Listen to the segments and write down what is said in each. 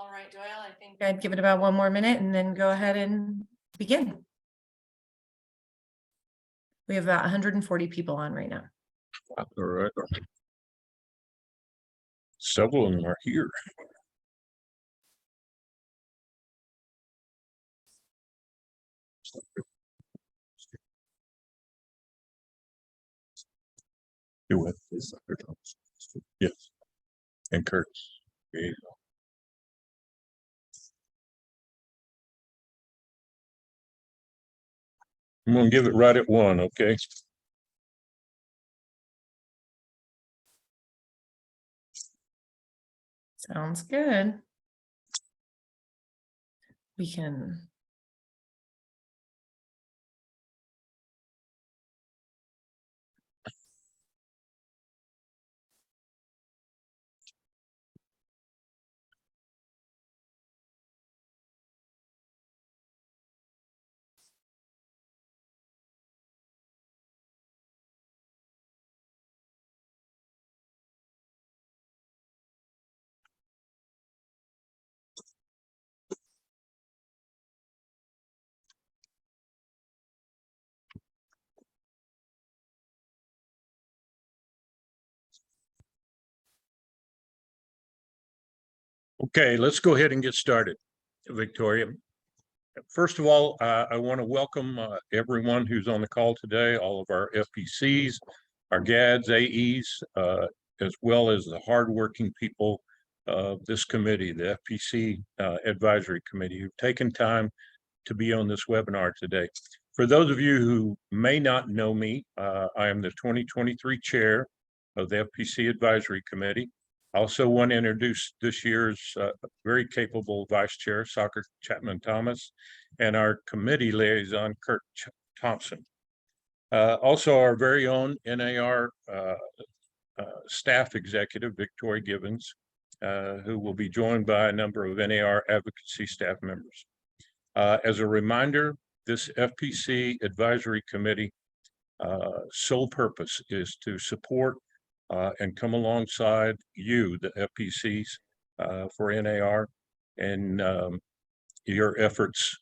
All right, Doyle, I think I'd give it about 1 more minute and then go ahead and begin. We have about 140 people on right now. All right. Several of them are here. You with? Yes. And Curtis. There you go. I'm gonna give it right at 1, okay? Sounds good. We can. Okay, let's go ahead and get started, Victoria. First of all, I want to welcome everyone who's on the call today, all of our FPCs, our GADs, AEs, as well as the hardworking people of this committee, the FPC Advisory Committee, who've taken time to be on this webinar today. For those of you who may not know me, I am the 2023 chair of the FPC Advisory Committee. I also want to introduce this year's very capable vice chair, Soccer Chapman Thomas, and our committee liaison, Kurt Thompson. Also, our very own NAR staff executive, Victoria Gibbons, who will be joined by a number of NAR advocacy staff members. As a reminder, this FPC Advisory Committee sole purpose is to support and come alongside you, the FPCs, for NAR and your efforts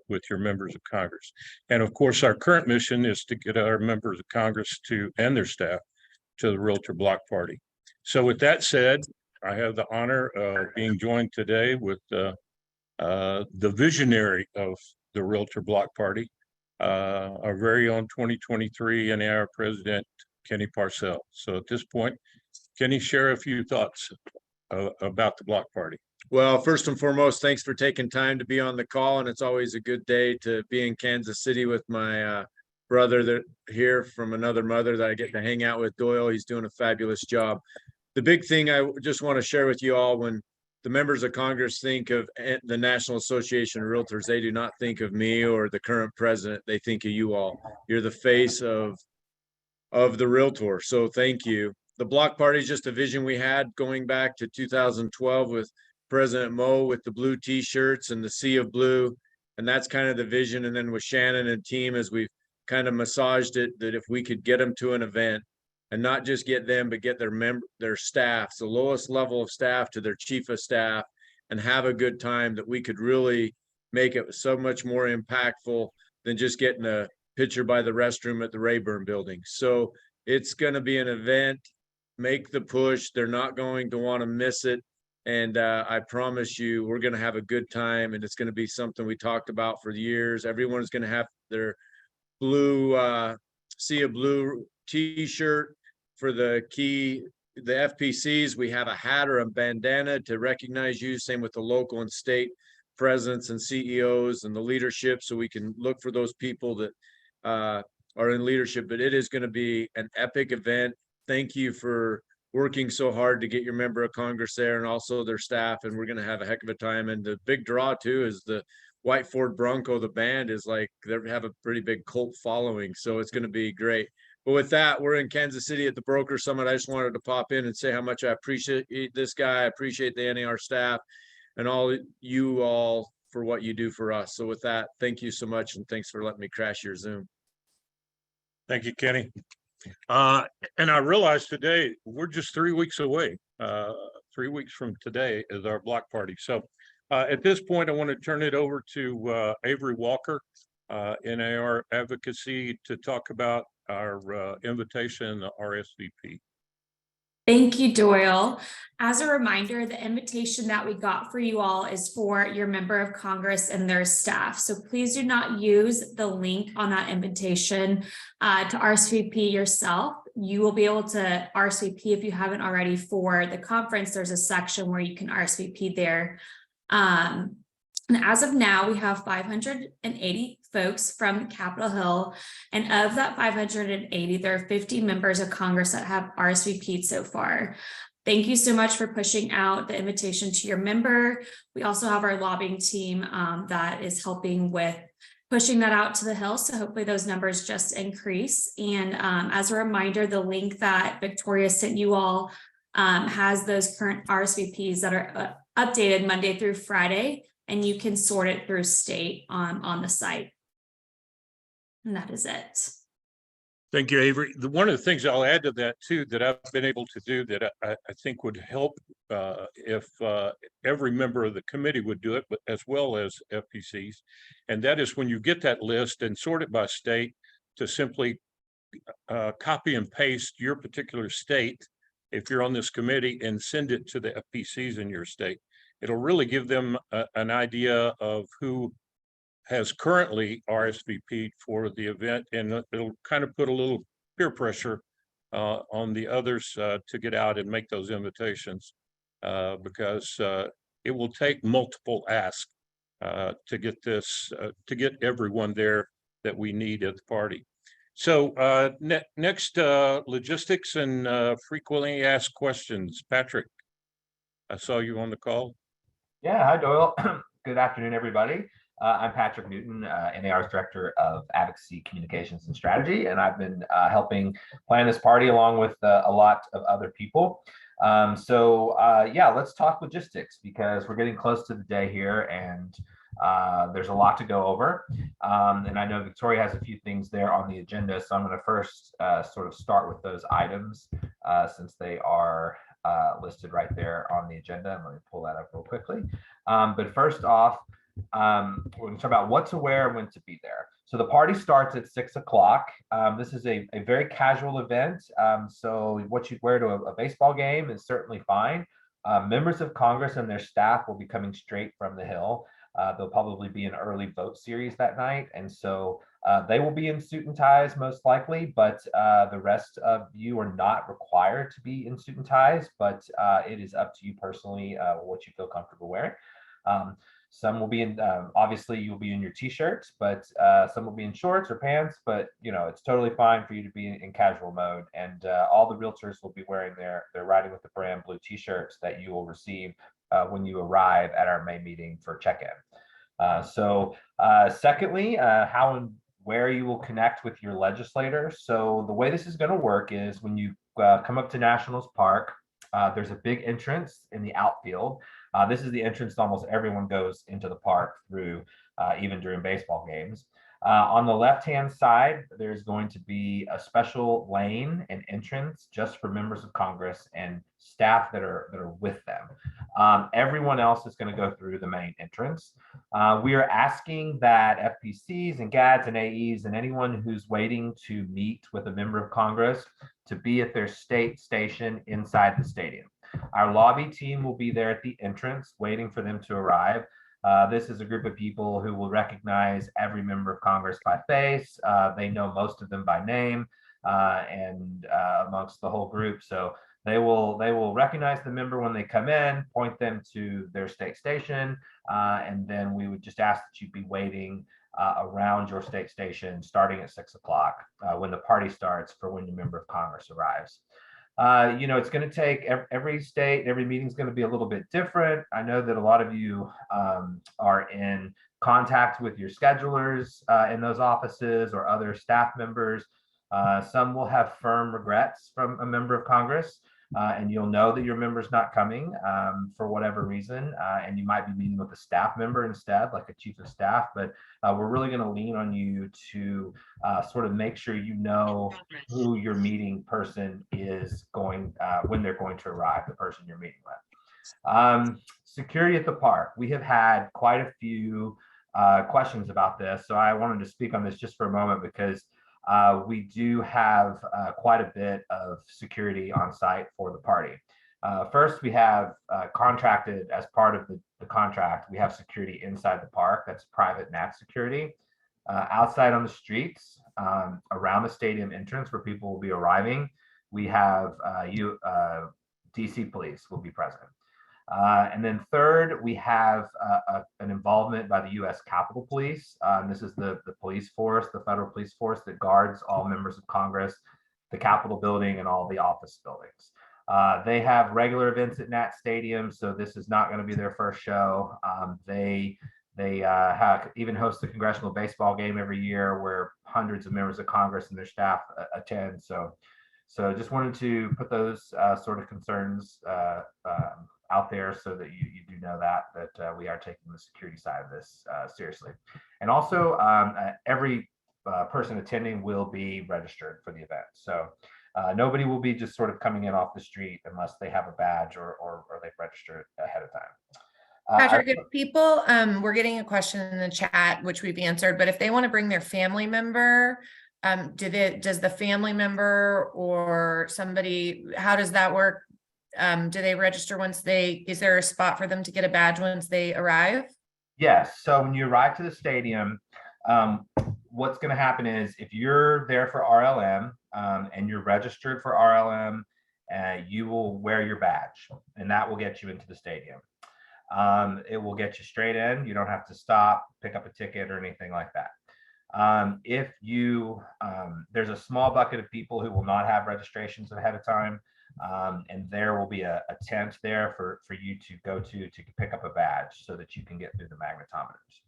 with your members of Congress. And of course, our current mission is to get our members of Congress and their staff to the Realtor Block Party. So with that said, I have the honor of being joined today with the visionary of the Realtor Block Party, our very own 2023 NAR President, Kenny Parcell. So at this point, Kenny, share a few thoughts about the Block Party. Well, first and foremost, thanks for taking time to be on the call. And it's always a good day to be in Kansas City with my brother here from another mother that I get to hang out with, Doyle. He's doing a fabulous job. The big thing I just want to share with you all, when the members of Congress think of the National Association of Realtors, they do not think of me or the current president. They think of you all. You're the face of the Realtor. So thank you. The Block Party is just a vision we had going back to 2012 with President Mo with the blue t-shirts and the sea of blue. And that's kind of the vision. And then with Shannon and team, as we've kind of massaged it, that if we could get them to an event and not just get them, but get their staff, the lowest level of staff to their chief of staff, and have a good time, that we could really make it so much more impactful than just getting a picture by the restroom at the Rayburn building. So it's going to be an event. Make the push. They're not going to want to miss it. And I promise you, we're going to have a good time. And it's going to be something we talked about for years. Everyone's going to have their blue, sea of blue t-shirt. For the FPCs, we have a hat or a bandana to recognize you. Same with the local and state presidents and CEOs and the leadership. So we can look for those people that are in leadership. But it is going to be an epic event. Thank you for working so hard to get your member of Congress there and also their staff. And we're going to have a heck of a time. And the big draw too is the White Ford Bronco. The band is like, they have a pretty big cult following. So it's going to be great. But with that, we're in Kansas City at the Broker Summit. I just wanted to pop in and say how much I appreciate this guy. I appreciate the NAR staff and all you all for what you do for us. So with that, thank you so much. And thanks for letting me crash your Zoom. Thank you, Kenny. And I realized today we're just 3 weeks away 3 weeks from today is our block party. So at this point, I want to turn it over to Avery Walker, NAR Advocacy, to talk about our invitation, the RSVP. Thank you, Doyle. As a reminder, the invitation that we got for you all is for your member of Congress and their staff. So please do not use the link on that invitation to RSVP yourself. You will be able to RSVP if you haven't already for the conference. There's a section where you can RSVP there. And as of now, we have 580 folks from Capitol Hill. And of that 580, there are 50 members of Congress that have RSVP'd so far. Thank you so much for pushing out the invitation to your member. We also have our lobbying team that is helping with pushing that out to the Hill. So hopefully those numbers just increase. And as a reminder, the link that Victoria sent you all has those current RSVPs that are updated Monday through Friday, and you can sort it through state on the site. And that is it. Thank you, Avery. One of the things I'll add to that too, that I've been able to do that I think would help if every member of the committee would do it, but as well as FPCs. And that is when you get that list and sort it by state, to simply copy and paste your particular state, if you're on this committee, and send it to the FPCs in your state. It'll really give them an idea of who has currently RSVP'd for the event, and it'll kind of put a little peer pressure on the others to get out and make those invitations, because it will take multiple asks to get this, to get everyone there that we need at the party. So next, logistics and frequently asked questions. Patrick, I saw you on the call. Yeah, hi Doyle. Good afternoon, everybody. I'm Patrick Newton, NAR's Director of Advocacy, Communications, and Strategy, and I've been helping plan this party along with a lot of other people. Yeah, let's talk logistics, because we're getting close to the day here, and there's a lot to go over. And I know Victoria has a few things there on the agenda, so I'm going to first sort of start with those items since they are listed right there on the agenda. Let me pull that up real quickly. But first off, we're going to talk about what to wear and when to be there. So the party starts at 6 o'clock. This is a very casual event. So what you wear to a baseball game is certainly fine. Members of Congress and their staff will be coming straight from the Hill. There'll probably be an early vote series that night. And so they will be in suit and ties most likely, but the rest of you are not required to be in suit and ties, but it is up to you personally what you feel comfortable wearing. Some will be in, obviously you'll be in your t-shirts, but some will be in shorts or pants, but you know, it's totally fine for you to be in casual mode. And all the realtors will be wearing their Riding with the Brand blue t-shirts that you will receive when you arrive at our May meeting for check-in. Secondly, how and where you will connect with your legislators. So the way this is going to work is when you come up to Nationals Park, there's a big entrance in the outfield. This is the entrance almost everyone goes into the park through, even during baseball games. On the left-hand side, there's going to be a special lane and entrance just for members of Congress and staff that are with them. Everyone else is going to go through the main entrance. We are asking that FPCs and GADs and AEs and anyone who's waiting to meet with a member of Congress to be at their state station inside the stadium. Our lobby team will be there at the entrance waiting for them to arrive. This is a group of people who will recognize every member of Congress by face. They know most of them by name and amongst the whole group. So they will recognize the member when they come in, point them to their state station, and then we would just ask that you be waiting around your state station starting at 6 o'clock when the party starts for when your member of Congress arrives. You know, it's going to take every state, every meeting is going to be a little bit different. I know that a lot of you are in contact with your schedulers in those offices or other staff members. Some will have firm regrets from a member of Congress, and you'll know that your member's not coming for whatever reason, and you might be meeting with a staff member instead, like a chief of staff, but we're really going to lean on you to sort of make sure you know who your meeting person is going, when they're going to arrive, the person you're meeting with. Security at the park. We have had quite a few questions about this, so I wanted to speak on this just for a moment because we do have quite a bit of security on site for the party. First, we have contracted as part of the contract, we have security inside the park. That's private nat security. Outside on the streets, around the stadium entrance where people will be arriving, we have DC police will be present. And then third, we have an involvement by the U.S. Capitol Police. This is the police force, the federal police force that guards all members of Congress, the Capitol building, and all the office buildings. They have regular events at Nat Stadium, so this is not going to be their first show. They even host the congressional baseball game every year where hundreds of members of Congress and their staff attend. So just wanted to put those sort of concerns out there so that you do know that we are taking the security side of this seriously. And also every person attending will be registered for the event. So nobody will be just sort of coming in off the street unless they have a badge or they've registered ahead of time. Patrick, if people, we're getting a question in the chat, which we've answered, but if they want to bring their family member, does the family member or somebody, how does that work? Do they register is there a spot for them to get a badge once they arrive? Yes. So when you arrive to the stadium, what's going to happen is if you're there for RLM and you're registered for RLM, you will wear your badge and that will get you into the stadium. It will get you straight in. You don't have to stop, pick up a ticket or anything like that. If you, there's a small bucket of people who will not have registrations ahead of time. And there will be a tent there for you to go to pick up a badge so that you can get through the magnetometers,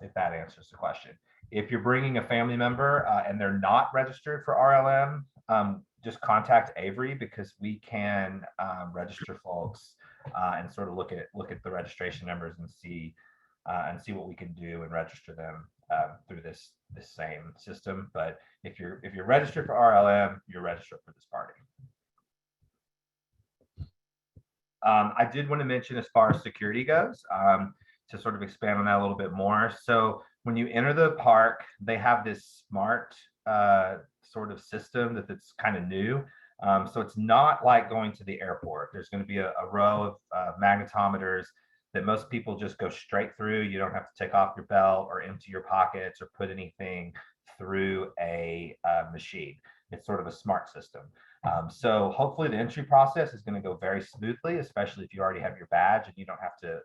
if that answers the question. If you're bringing a family member and they're not registered for RLM, just contact Avery because we can register folks and sort of look at the registration numbers and see what we can do and register them through this same system. But if you're registered for RLM, you're registered for this party. I did want to mention as far as security goes, to sort of expand on that a little bit more. So when you enter the park, they have this smart sort of system that's kind of new. So it's not like going to the airport. There's going to be a row of magnetometers that most people just go straight through. You don't have to take off your belt or empty your pockets or put anything through a machine. It's sort of a smart system. So hopefully the entry process is going to go very smoothly, especially if you already have your badge and you don't have to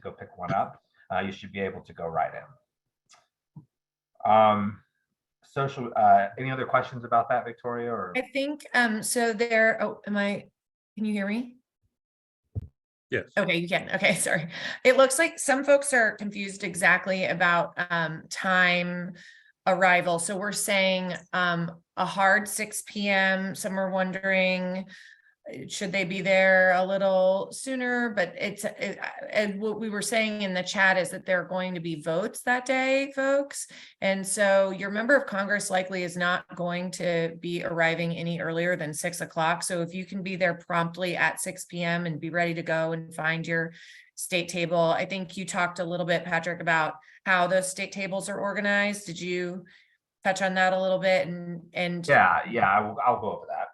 go pick one up. You should be able to go right in. Any other questions about that, Victoria? Or I think so there, can you hear me? Yes. Okay, you can. Okay, sorry. It looks like some folks are confused exactly about time arrival. So we're saying a hard 6 p.m. Some are wondering, should they be there a little sooner? But and what we were saying in the chat is that there are going to be votes that day, folks. And so your member of Congress likely is not going to be arriving any earlier than 6 o'clock. So if you can be there promptly at 6 p.m. and be ready to go and find your state table. I think you talked a little bit, Patrick, about how the state tables are organized. Did you touch on that a little bit? And yeah, I'll go over that.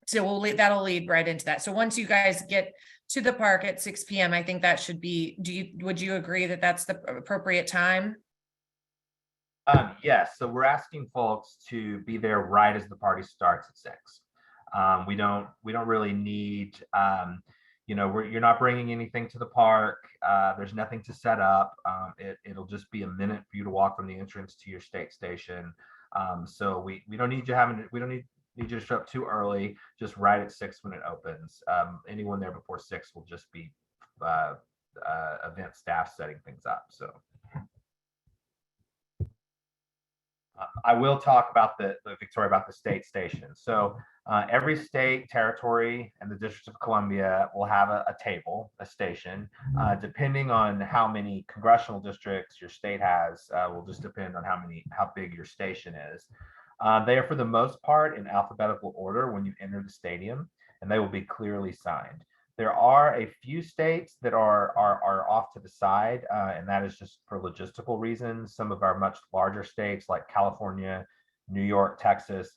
So that'll lead right into that. So once you guys get to the park at 6 p.m., I think that should be, would you agree that that's the appropriate time? Yes, so we're asking folks to be there right as the party starts at 6. We don't really need, you're not bringing anything to the park. There's nothing to set up. It'll just be a minute for you to walk from the entrance to your state station. So we don't need you to show up too early, just right at 6 when it opens. Anyone there before 6 will just be event staff setting things up. So I will talk about the Victoria, about the state station. So every state, territory, and the District of Columbia will have a table, a station, depending on how many congressional districts your state has. Will just depend on how big your station is. They are for the most part in alphabetical order when you enter the stadium, and they will be clearly signed. There are a few states that are off to the side, and that is just for logistical reasons. Some of our much larger states like California, New York, Texas,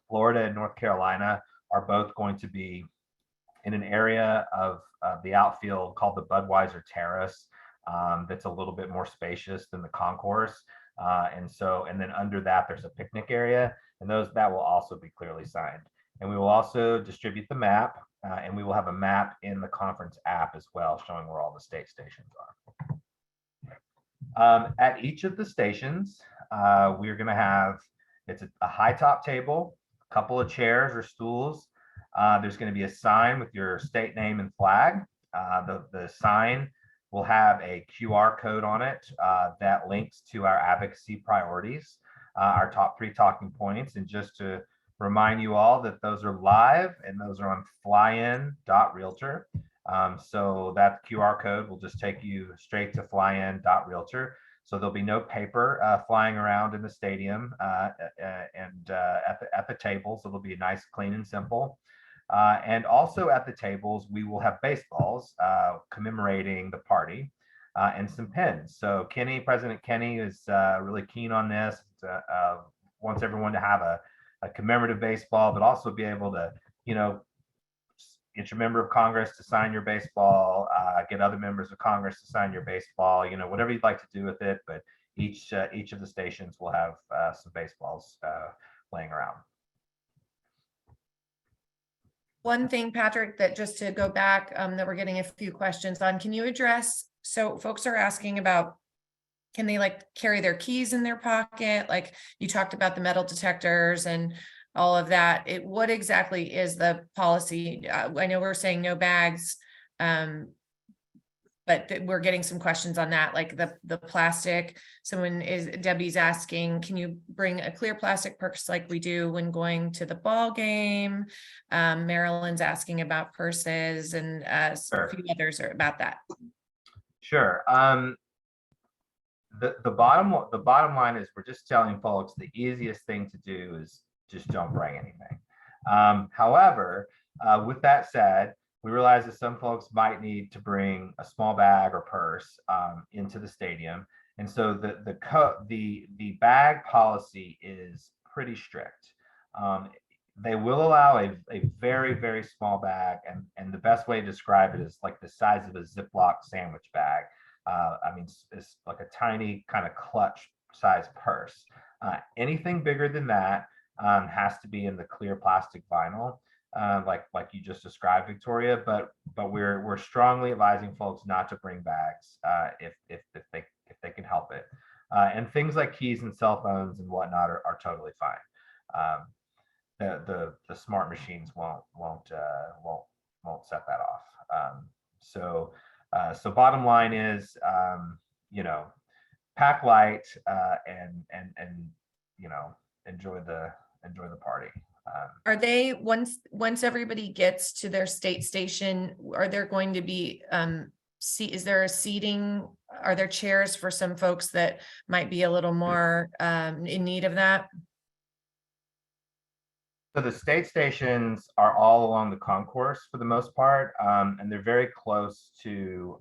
Florida, and North Carolina are both going to be in an area of the outfield called the Budweiser Terrace, that's a little bit more spacious than the concourse. And then under that, there's a picnic area, and that will also be clearly signed. And we will also distribute the map, and we will have a map in the conference app as well, showing where all the state stations are. At each of the stations, we're going to have, it's a high top table, a couple of chairs or stools. There's going to be a sign with your state name and flag. The sign will have a QR code on it that links to our advocacy priorities, our top 3 talking points. And just to remind you all that those are live and those are on flyin.realtor. So that QR code will just take you straight to flyin.realtor. So there'll be no paper flying around in the stadium and at the tables. So it'll be nice, clean, and simple. And also at the tables, we will have baseballs commemorating the party and some pins. So President Kenny is really keen on this, wants everyone to have a commemorative baseball, but also be able to, get your member of Congress to sign your baseball, get other members of Congress to sign your baseball, whatever you'd like to do with it. But each of the stations will have some baseballs laying around. One thing, Patrick, that just to go back, that we're getting a few questions on, can you address, so folks are asking about, can they carry their keys in their pocket? Like you talked about the metal detectors and all of that. What exactly is the policy? I know we're saying no bags, but we're getting some questions on that, like the plastic. Debbie's asking, can you bring a clear plastic purse like we do when going to the ball game? Marilyn's asking about purses, and Sure. a few others are about that. Sure. The bottom line is we're just telling folks the easiest thing to do is just don't bring anything. However, with that said, we realize that some folks might need to bring a small bag or purse into the stadium, and so the bag policy is pretty strict. They will allow a very, very small bag, and the best way to describe it is like the size of a Ziploc sandwich bag. It's like a tiny kind of clutch size purse. Anything bigger than that has to be in the clear plastic vinyl, like you just described, Victoria. But we're strongly advising folks not to bring bags if they can help it. And things like keys and cell phones and whatnot are totally fine. The smart machines won't set that off. So bottom line is, pack light and enjoy the party. Are they, once everybody gets to their state station, are there going to be is there a seating? Are there chairs for some folks that might be a little more in need of that? So the state stations are all along the concourse for the most part, and they're very close to.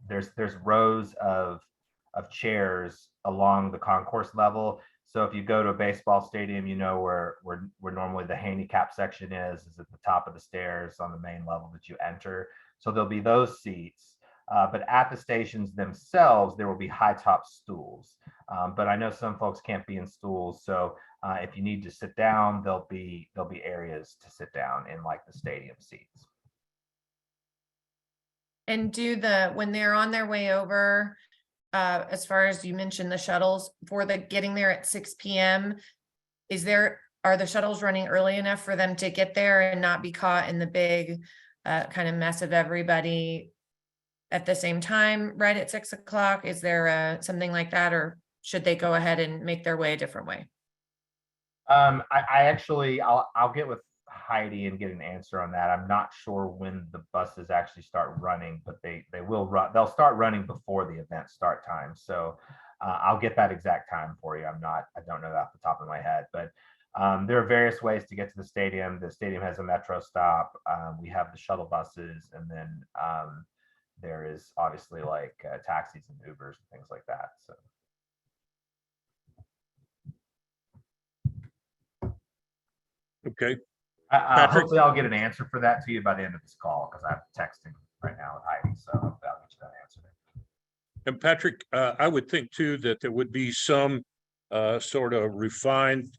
There's rows of chairs along the concourse level. So if you go to a baseball stadium, where normally the handicap section is at the top of the stairs on the main level that you enter. So there'll be those seats. But at the stations themselves, there will be high top stools. But I know some folks can't be in stools, so if you need to sit down, there'll be areas to sit down in like the stadium seats. And when they're on their way over, as far as you mentioned the shuttles for getting there at 6 p.m., are the shuttles running early enough for them to get there and not be caught in the big kind of mess of everybody at the same time, right at 6 o'clock? Is there something like that, or should they go ahead and make their way a different way? I'll get with Heidi and get an answer on that. I'm not sure when the buses actually start running, but they will run. They'll start running before the event start time. So I'll get that exact time for you. I don't know that off the top of my head, but There are various ways to get to the stadium. The stadium has a metro stop. We have the shuttle buses, and then there is obviously like taxis and Ubers and things like that. So. Okay. Patrick? Hopefully I'll get an answer for that to you by the end of this call, because I'm texting right now with Heidi, so I'll get you that answer. And Patrick, I would think too that there would be some sort of refined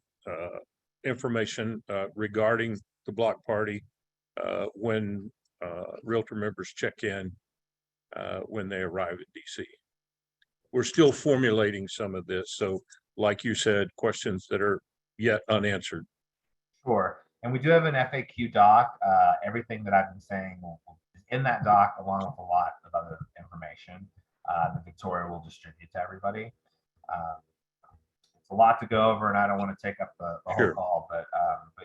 information regarding the block party when Realtor members check in when they arrive at DC. We're still formulating some of this. So like you said, questions that are yet unanswered. Sure. And we do have an FAQ doc. Everything that I've been saying is in that doc, along with a lot of other information that Victoria will distribute to everybody. It's a lot to go over, and I don't want to take up the whole call, but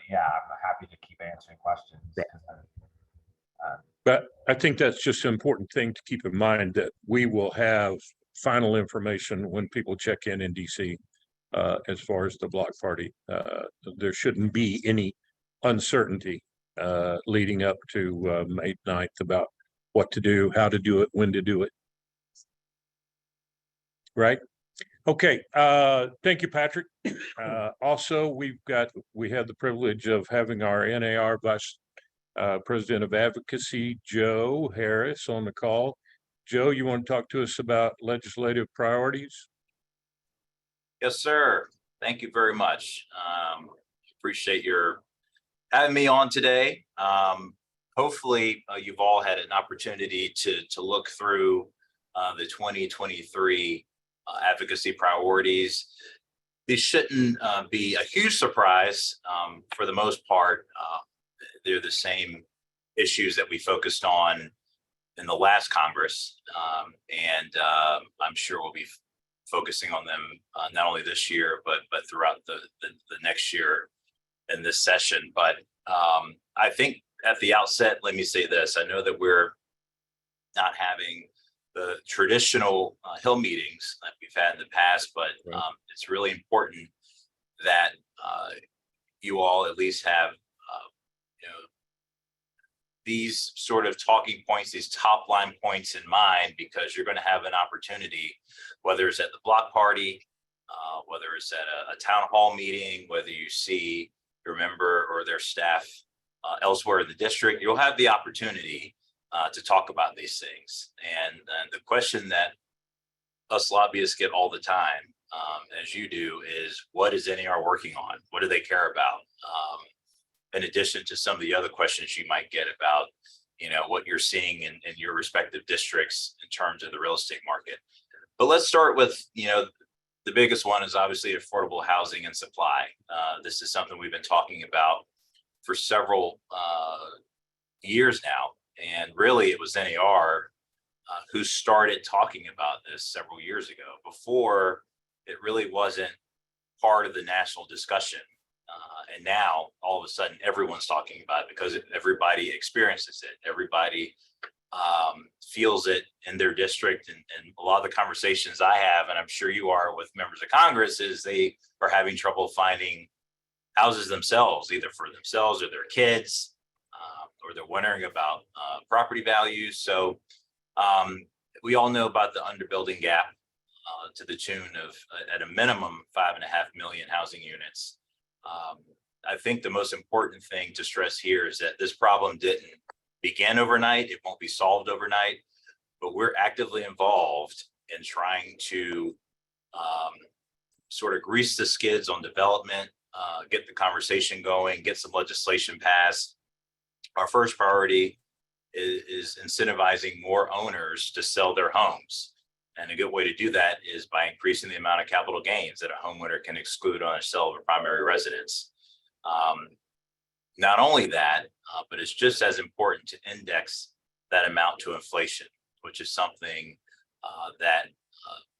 yeah, I'm happy to keep answering questions. Right. But I think that's just an important thing to keep in mind, that we will have final information when people check in DC as far as the block party. There shouldn't be any uncertainty leading up to May 9th about what to do, how to do it, when to do it. Right? Okay. Thank you, Patrick. Also, we have the privilege of having our NAR Vice President of Advocacy, Joe Harris, on the call. Joe, you want to talk to us about legislative priorities? Yes, sir. Thank you very much. Appreciate your having me on today. Hopefully, you've all had an opportunity to look through the 2023 advocacy priorities. These shouldn't be a huge surprise. For the most part, they're the same issues that we focused on in the last Congress, and I'm sure we'll be focusing on them not only this year, but throughout the next year in this session. But I think at the outset, let me say this. I know that we're not having the traditional Hill meetings that we've had in the past, but it's really important that you all at least have these sort of talking points, these top line points in mind, because you're going to have an opportunity, whether it's at the block party, whether it's at a town hall meeting, whether you see your member or their staff elsewhere in the district, you'll have the opportunity to talk about these things. And the question that us lobbyists get all the time, as you do, is what is NAR working on? What do they care about? In addition to some of the other questions you might get about, what you're seeing in your respective districts in terms of the real estate market. But let's start with, the biggest one is obviously affordable housing and supply. This is something we've been talking about for several years now. And really it was NAR who started talking about this several years ago, before it really wasn't part of the national discussion. And now all of a sudden everyone's talking about it because everybody experiences it. Everybody feels it in their district. And a lot of the conversations I have, and I'm sure you are with members of Congress, is they are having trouble finding houses themselves, either for themselves or their kids, or they're wondering about property values. So we all know about the underbuilding gap to the tune of, at a minimum, 5.5 million housing units. I think the most important thing to stress here is that this problem didn't begin overnight. It won't be solved overnight, but we're actively involved in trying to sort of grease the skids on development, get the conversation going, get some legislation passed. Our first priority is incentivizing more owners to sell their homes. And a good way to do that is by increasing the amount of capital gains that a homeowner can exclude on a sale of a primary residence. Not only that, but it's just as important to index that amount to inflation, which is something that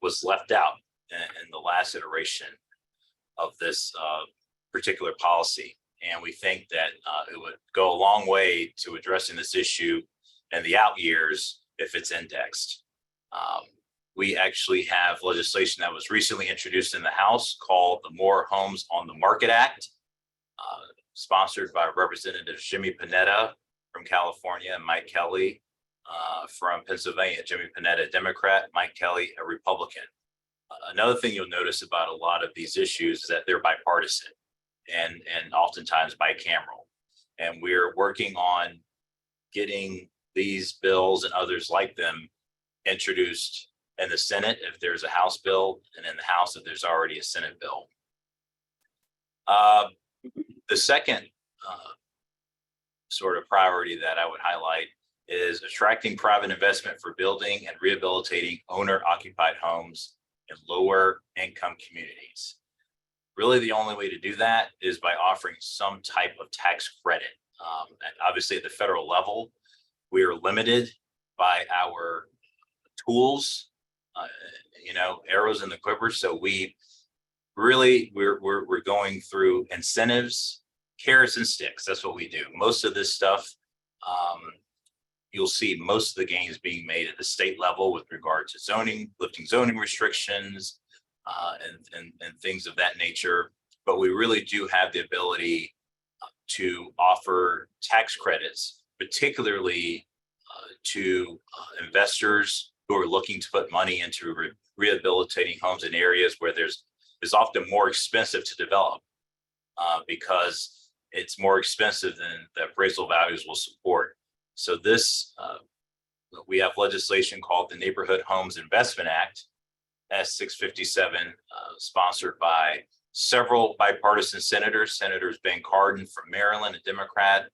was left out in the last iteration of this particular policy. And we think that it would go a long way to addressing this issue in the out years if it's indexed. We actually have legislation that was recently introduced in the House called the More Homes on the Market Act. sponsored by Representatives Jimmy Panetta from California and Mike Kelly from Pennsylvania. Jimmy Panetta, Democrat, Mike Kelly, a Republican. Another thing you'll notice about a lot of these issues is that they're bipartisan and oftentimes bicameral. And we're working on getting these bills and others like them introduced in the Senate if there's a House bill, and in the House if there's already a Senate bill. The second sort of priority that I would highlight is attracting private investment for building and rehabilitating owner-occupied homes in lower income communities. Really, the only way to do that is by offering some type of tax credit. And obviously, at the federal level, we are limited by our tools, arrows in the quiver. So we're going through incentives, carrots and sticks. That's what we do. Most of this stuff, you'll see most of the gains being made at the state level with regard to zoning, lifting zoning restrictions, and things of that nature. But we really do have the ability to offer tax credits, particularly to investors who are looking to put money into rehabilitating homes in areas where it's often more expensive to develop because it's more expensive than the appraisal values will support. So we have legislation called the Neighborhood Homes Investment Act, S657, sponsored by several bipartisan senators. Senators Ben Cardin from Maryland, a Democrat,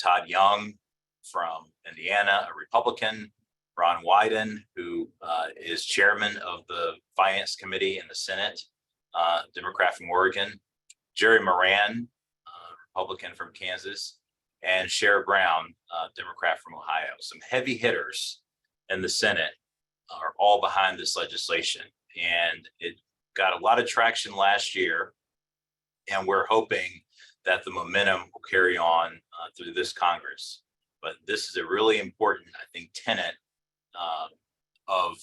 Todd Young from Indiana, a Republican, Ron Wyden, who is chairman of the Finance Committee in the Senate, Democrat from Oregon, Jerry Moran, Republican from Kansas, and Sherrod Brown, Democrat from Ohio. Some heavy hitters in the Senate are all behind this legislation. And it got a lot of traction last year. And we're hoping that the momentum will carry on through this Congress. But this is a really important, I think, tenet of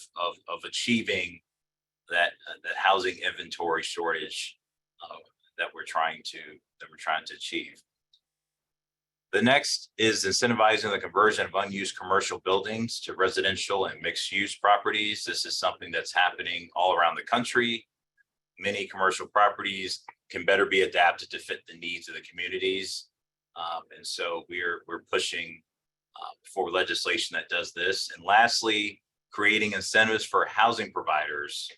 achieving that housing inventory shortage that we're trying to achieve. The next is incentivizing the conversion of unused commercial buildings to residential and mixed-use properties. This is something that's happening all around the country. Many commercial properties can better be adapted to fit the needs of the communities. And so we're pushing for legislation that does this. And lastly, creating incentives for housing providers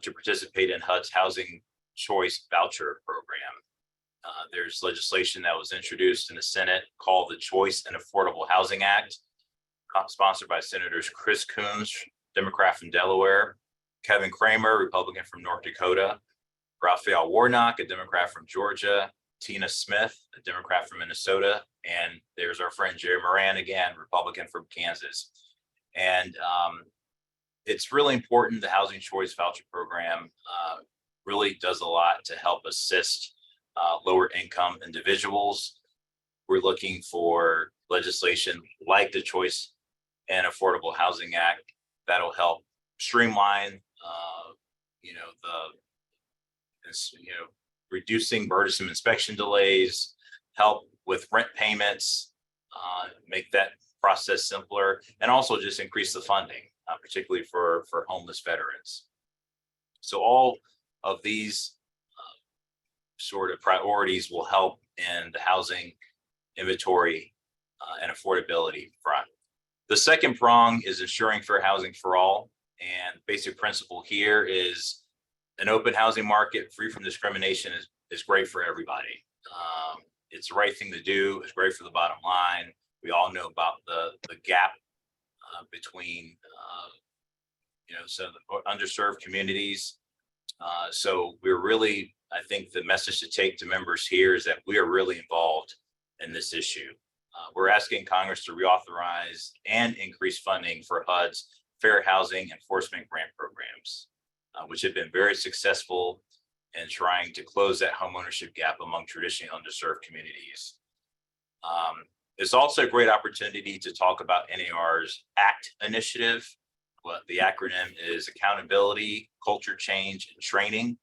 to participate in HUD's Housing Choice Voucher Program. There's legislation that was introduced in the Senate called the Choice and Affordable Housing Act, sponsored by Senators Chris Coons, Democrat from Delaware, Kevin Kramer, Republican from North Dakota, Raphael Warnock, a Democrat from Georgia, Tina Smith, a Democrat from Minnesota, and there's our friend Jerry Moran again, Republican from Kansas. And it's really important. The Housing Choice Voucher Program really does a lot to help assist lower income individuals. We're looking for legislation like the Choice and Affordable Housing Act that'll help streamline, reducing burdensome inspection delays, help with rent payments, make that process simpler, and also just increase the funding, particularly for homeless veterans. So all of these sort of priorities will help in the housing inventory and affordability front. The second prong is ensuring fair housing for all. And basic principle here is an open housing market free from discrimination is great for everybody. It's the right thing to do. It's great for the bottom line. We all know about the gap between so the underserved communities. So we're really, I think the message to take to members here is that we are really involved in this issue. We're asking Congress to reauthorize and increase funding for HUD's Fair Housing Enforcement Grant Programs, which have been very successful in trying to close that homeownership gap among traditionally underserved communities. It's also a great opportunity to talk about NAR's ACT initiative. What the acronym is Accountability, Culture Change, and Training.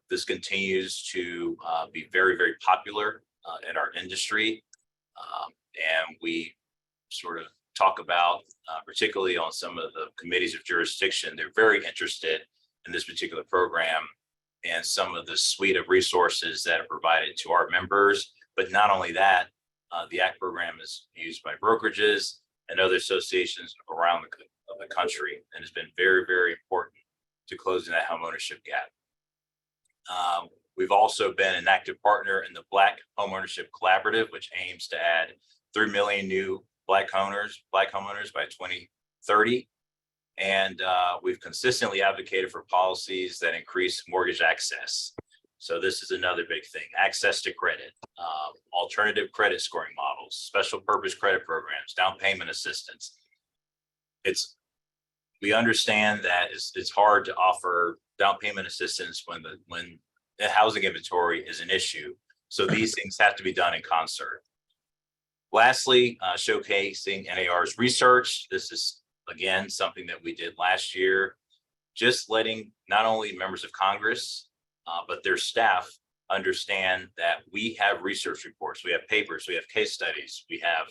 This continues to be very, very popular in our industry. And we sort of talk about, particularly on some of the committees of jurisdiction, they're very interested in this particular program and some of the suite of resources that are provided to our members. But not only that, the ACT program is used by brokerages and other associations around the country, and has been very, very important to closing that home ownership gap. We've also been an active partner in the Black Homeownership Collaborative, which aims to add 3 million new Black homeowners by 2030. And we've consistently advocated for policies that increase mortgage access. So this is another big thing: access to credit, alternative credit scoring models, special purpose credit programs, down payment assistance. We understand that it's hard to offer down payment assistance when the housing inventory is an issue. So these things have to be done in concert. Lastly, showcasing NAR's research. This is, again, something that we did last year, just letting not only members of Congress, but their staff understand that we have research reports, we have papers, we have case studies, we have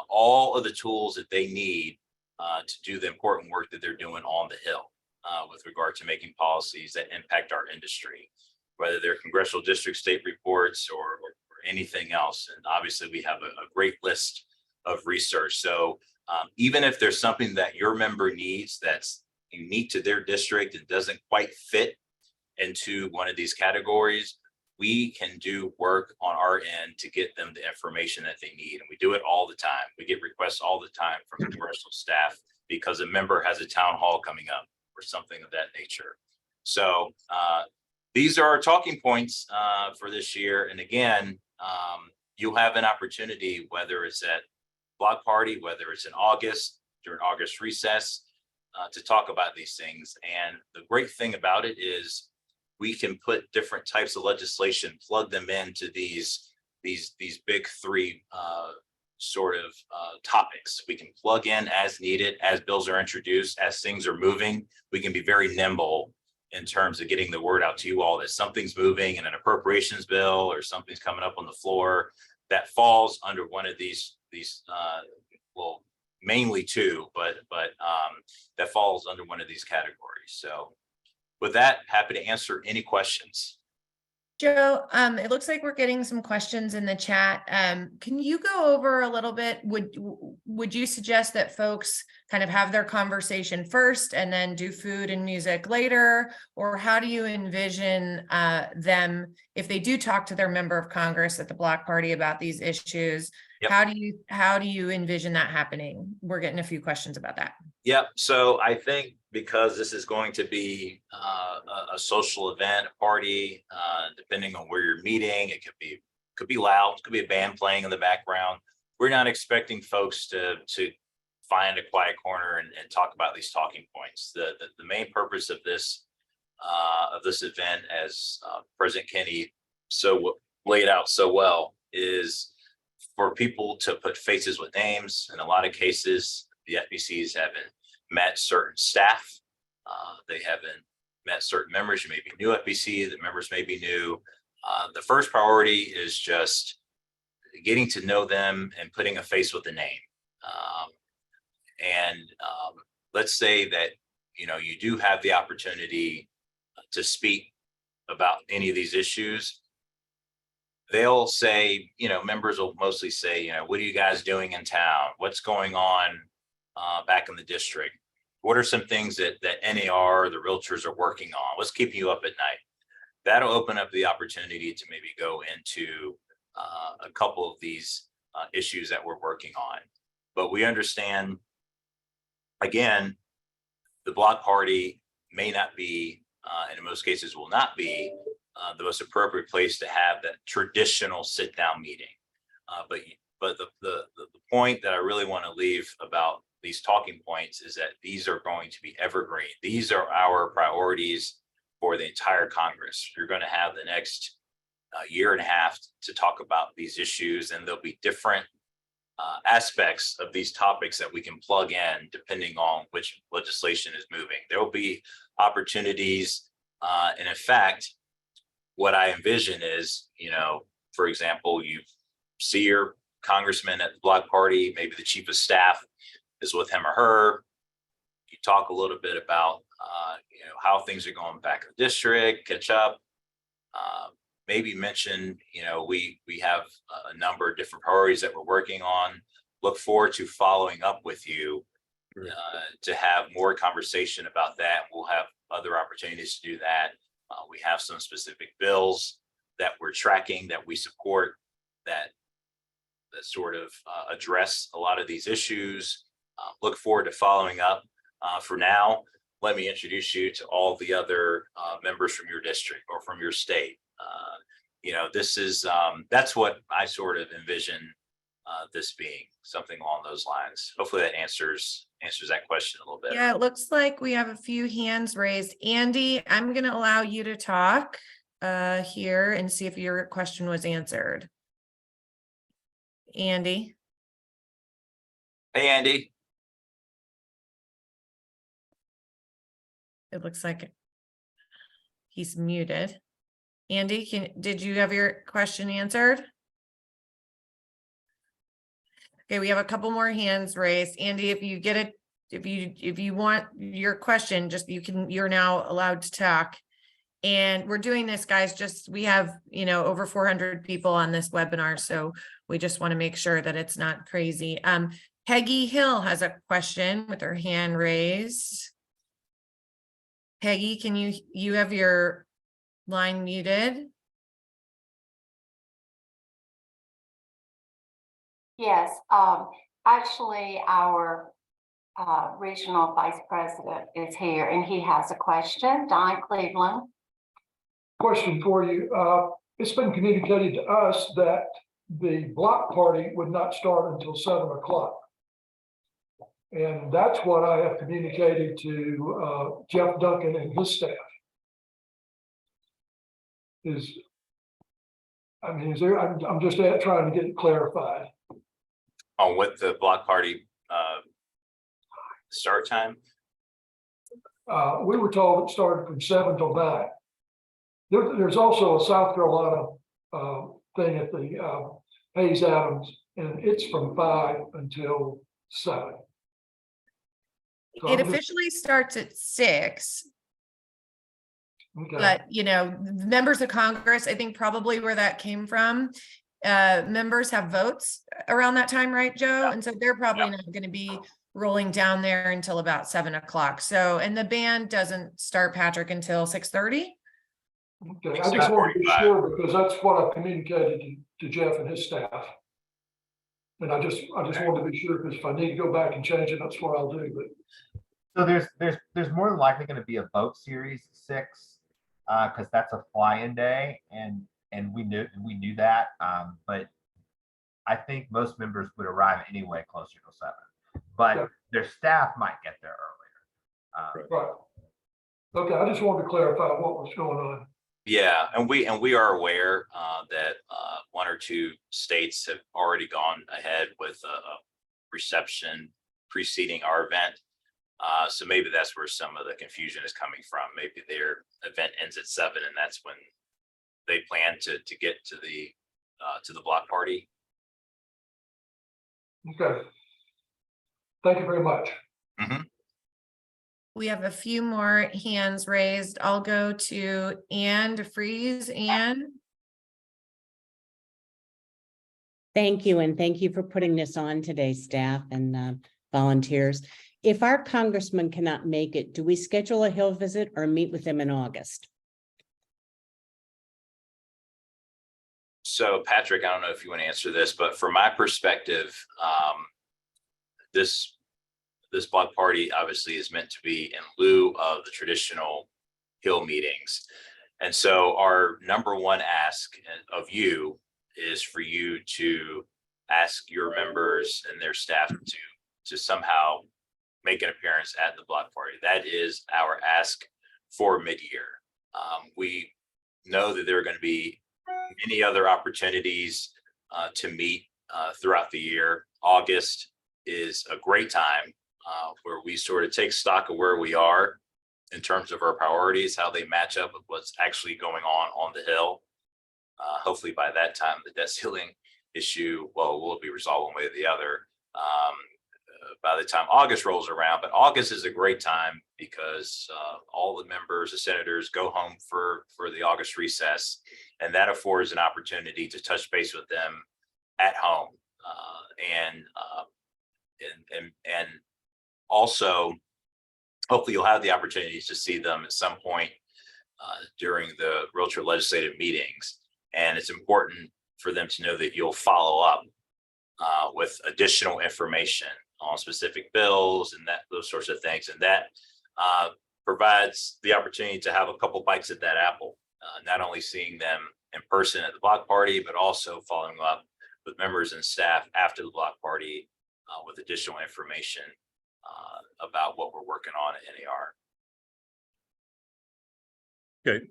all of the tools that they need to do the important work that they're doing on the Hill with regard to making policies that impact our industry, whether they're congressional district state reports or anything else. And obviously we have a great list of research. So even if there's something that your member needs that's unique to their district and doesn't quite fit into one of these categories, we can do work on our end to get them the information that they need. And we do it all the time. We get requests all the time from congressional staff because a member has a town hall coming up or something of that nature. So these are our talking points for this year. And again, you'll have an opportunity, whether it's at Block Party, whether it's in August, during August recess, to talk about these things. And the great thing about it is we can put different types of legislation, plug them into these big three sort of topics. We can plug in as needed, as bills are introduced, as things are moving. We can be very nimble in terms of getting the word out to you all that something's moving in an appropriations bill or something's coming up on the floor that falls under one of these well, mainly two, but that falls under one of these categories. So with that, happy to answer any questions. Joe, it looks like we're getting some questions in the chat. Can you go over a little bit? Would you suggest that folks kind of have their conversation first and then do food and music later? Or how do you envision them, if they do talk to their member of Congress at the Block Party about these issues? Yep. How do you envision that happening? We're getting a few questions about that. Yep. So I think because this is going to be a social event, a party, depending on where you're meeting, it could be loud, it could be a band playing in the background. We're not expecting folks to find a quiet corner and talk about these talking points. The main purpose of this event, as President Kennedy laid out so well, is for people to put faces with names. In a lot of cases, the FPCs haven't met certain staff. They haven't met certain members. You may be new FPC, the members may be new. The first priority is just getting to know them and putting a face with a name. Let's say that, you do have the opportunity to speak about any of these issues. They'll say, members will mostly say, what are you guys doing in town? What's going on back in the district? What are some things that NAR, the realtors, are working on? What's keeping you up at night? That'll open up the opportunity to maybe go into a couple of these issues that we're working on. But we understand, again, the Block Party may not be, and in most cases will not be, the most appropriate place to have that traditional sit-down meeting. But the point that I really want to leave about these talking points is that these are going to be evergreen. These are our priorities for the entire Congress. You're going to have the next year and a half to talk about these issues, and there'll be different aspects of these topics that we can plug in depending on which legislation is moving. There will be opportunities, and in fact, what I envision is, for example, you see your congressman at the block party, maybe the chief of staff is with him or her. You talk a little bit about, how things are going back in the district, catch up. Maybe mention, we have a number of different priorities that we're working on. Look forward to following up with you to have more conversation about that. We'll have other opportunities to do that. We have some specific bills that we're tracking that we support that sort of address a lot of these issues. Look forward to following up. For now, let me introduce you to all the other members from your district or from your state. This is that's what I sort of envision this being, something along those lines. Hopefully that answers that question a little bit. Yeah, it looks like we have a few hands raised. Andy, I'm going to allow you to talk here and see if your question was answered. Andy. Hey, Andy. It looks like he's muted. Andy, did you have your question answered? Okay, we have a couple more hands raised. Andy, if you get it, if you want your question, you're now allowed to talk. And we're doing this, guys, we have, over 400 people on this webinar. So we just want to make sure that it's not crazy. Peggy Hill has a question with her hand raised. Peggy, you have your line muted? Yes, actually our regional vice president is here and he has a question. Don Cleveland. Question for you. It's been communicated to us that the block party would not start until 7 o'clock. And that's what I have communicated to Jeff Duncan and his staff. I'm just trying to get it clarified. On what the block party start time? We were told it started from 7 till 9. There's also a South Carolina thing at the Hayes Adams, and it's from 5 until 7. So It officially starts at 6. Okay. But, members of Congress, I think probably where that came from, members have votes around that time, right, Joe? Yeah. And so they're probably Yeah. not going to be rolling down there until about 7 o'clock. So, and the band doesn't start, Patrick, until 6:30. Okay, I just wanted to be sure because that's what I communicated to Jeff and his staff. And I just wanted to be sure because if I need to go back and change it, that's what I'll do. But So there's more than likely going to be a boat series 6 because that's a fly-in day, and we knew that. But I think most members would arrive anyway closer to 7, but yeah. Their staff might get there earlier. Right. Okay, I just wanted to clarify what was going on. Yeah, and we are aware that 1 or 2 states have already gone ahead with a reception preceding our event. So maybe that's where some of the confusion is coming from. Maybe their event ends at 7, and that's when they plan to get to the block party. Okay. Thank you very much. Mm-hmm. We have a few more hands raised. I'll go to Ann DeFries. Ann. Thank you, and thank you for putting this on today, staff and volunteers. If our congressman cannot make it, do we schedule a Hill visit or meet with him in August? So Patrick, I don't know if you want to answer this, but from my perspective, this block party obviously is meant to be in lieu of the traditional Hill meetings. And so our number one ask of you is for you to ask your members and their staff to somehow make an appearance at the block party. That is our ask for mid-year. We know that there are going to be many other opportunities to meet throughout the year. August is a great time where we sort of take stock of where we are in terms of our priorities, how they match up with what's actually going on the Hill. Hopefully by that time, the debt ceiling issue, well, will be resolved one way or the other by the time August rolls around. But August is a great time because all the members, the senators, go home for the August recess, and that affords an opportunity to touch base with them at home, and also hopefully you'll have the opportunities to see them at some point during the Realtor legislative meetings. And it's important for them to know that you'll follow up with additional information on specific bills and those sorts of things. And that provides the opportunity to have a couple bites at that apple, not only seeing them in person at the block party, but also following up with members and staff after the block party with additional information about what we're working on at NAR. Okay.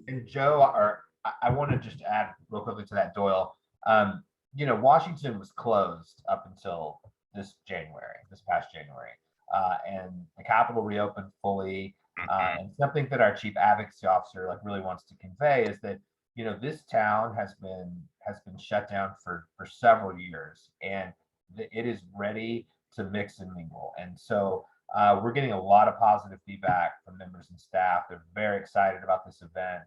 And Joe, I want to just add real quickly to that, Doyle. Washington was closed up until this past January, and the Capitol reopened fully. And something that our chief advocacy officer really wants to convey is that this town has been shut down for several years, and it is ready to mix and mingle. And so we're getting a lot of positive feedback from members and staff. They're very excited about this event.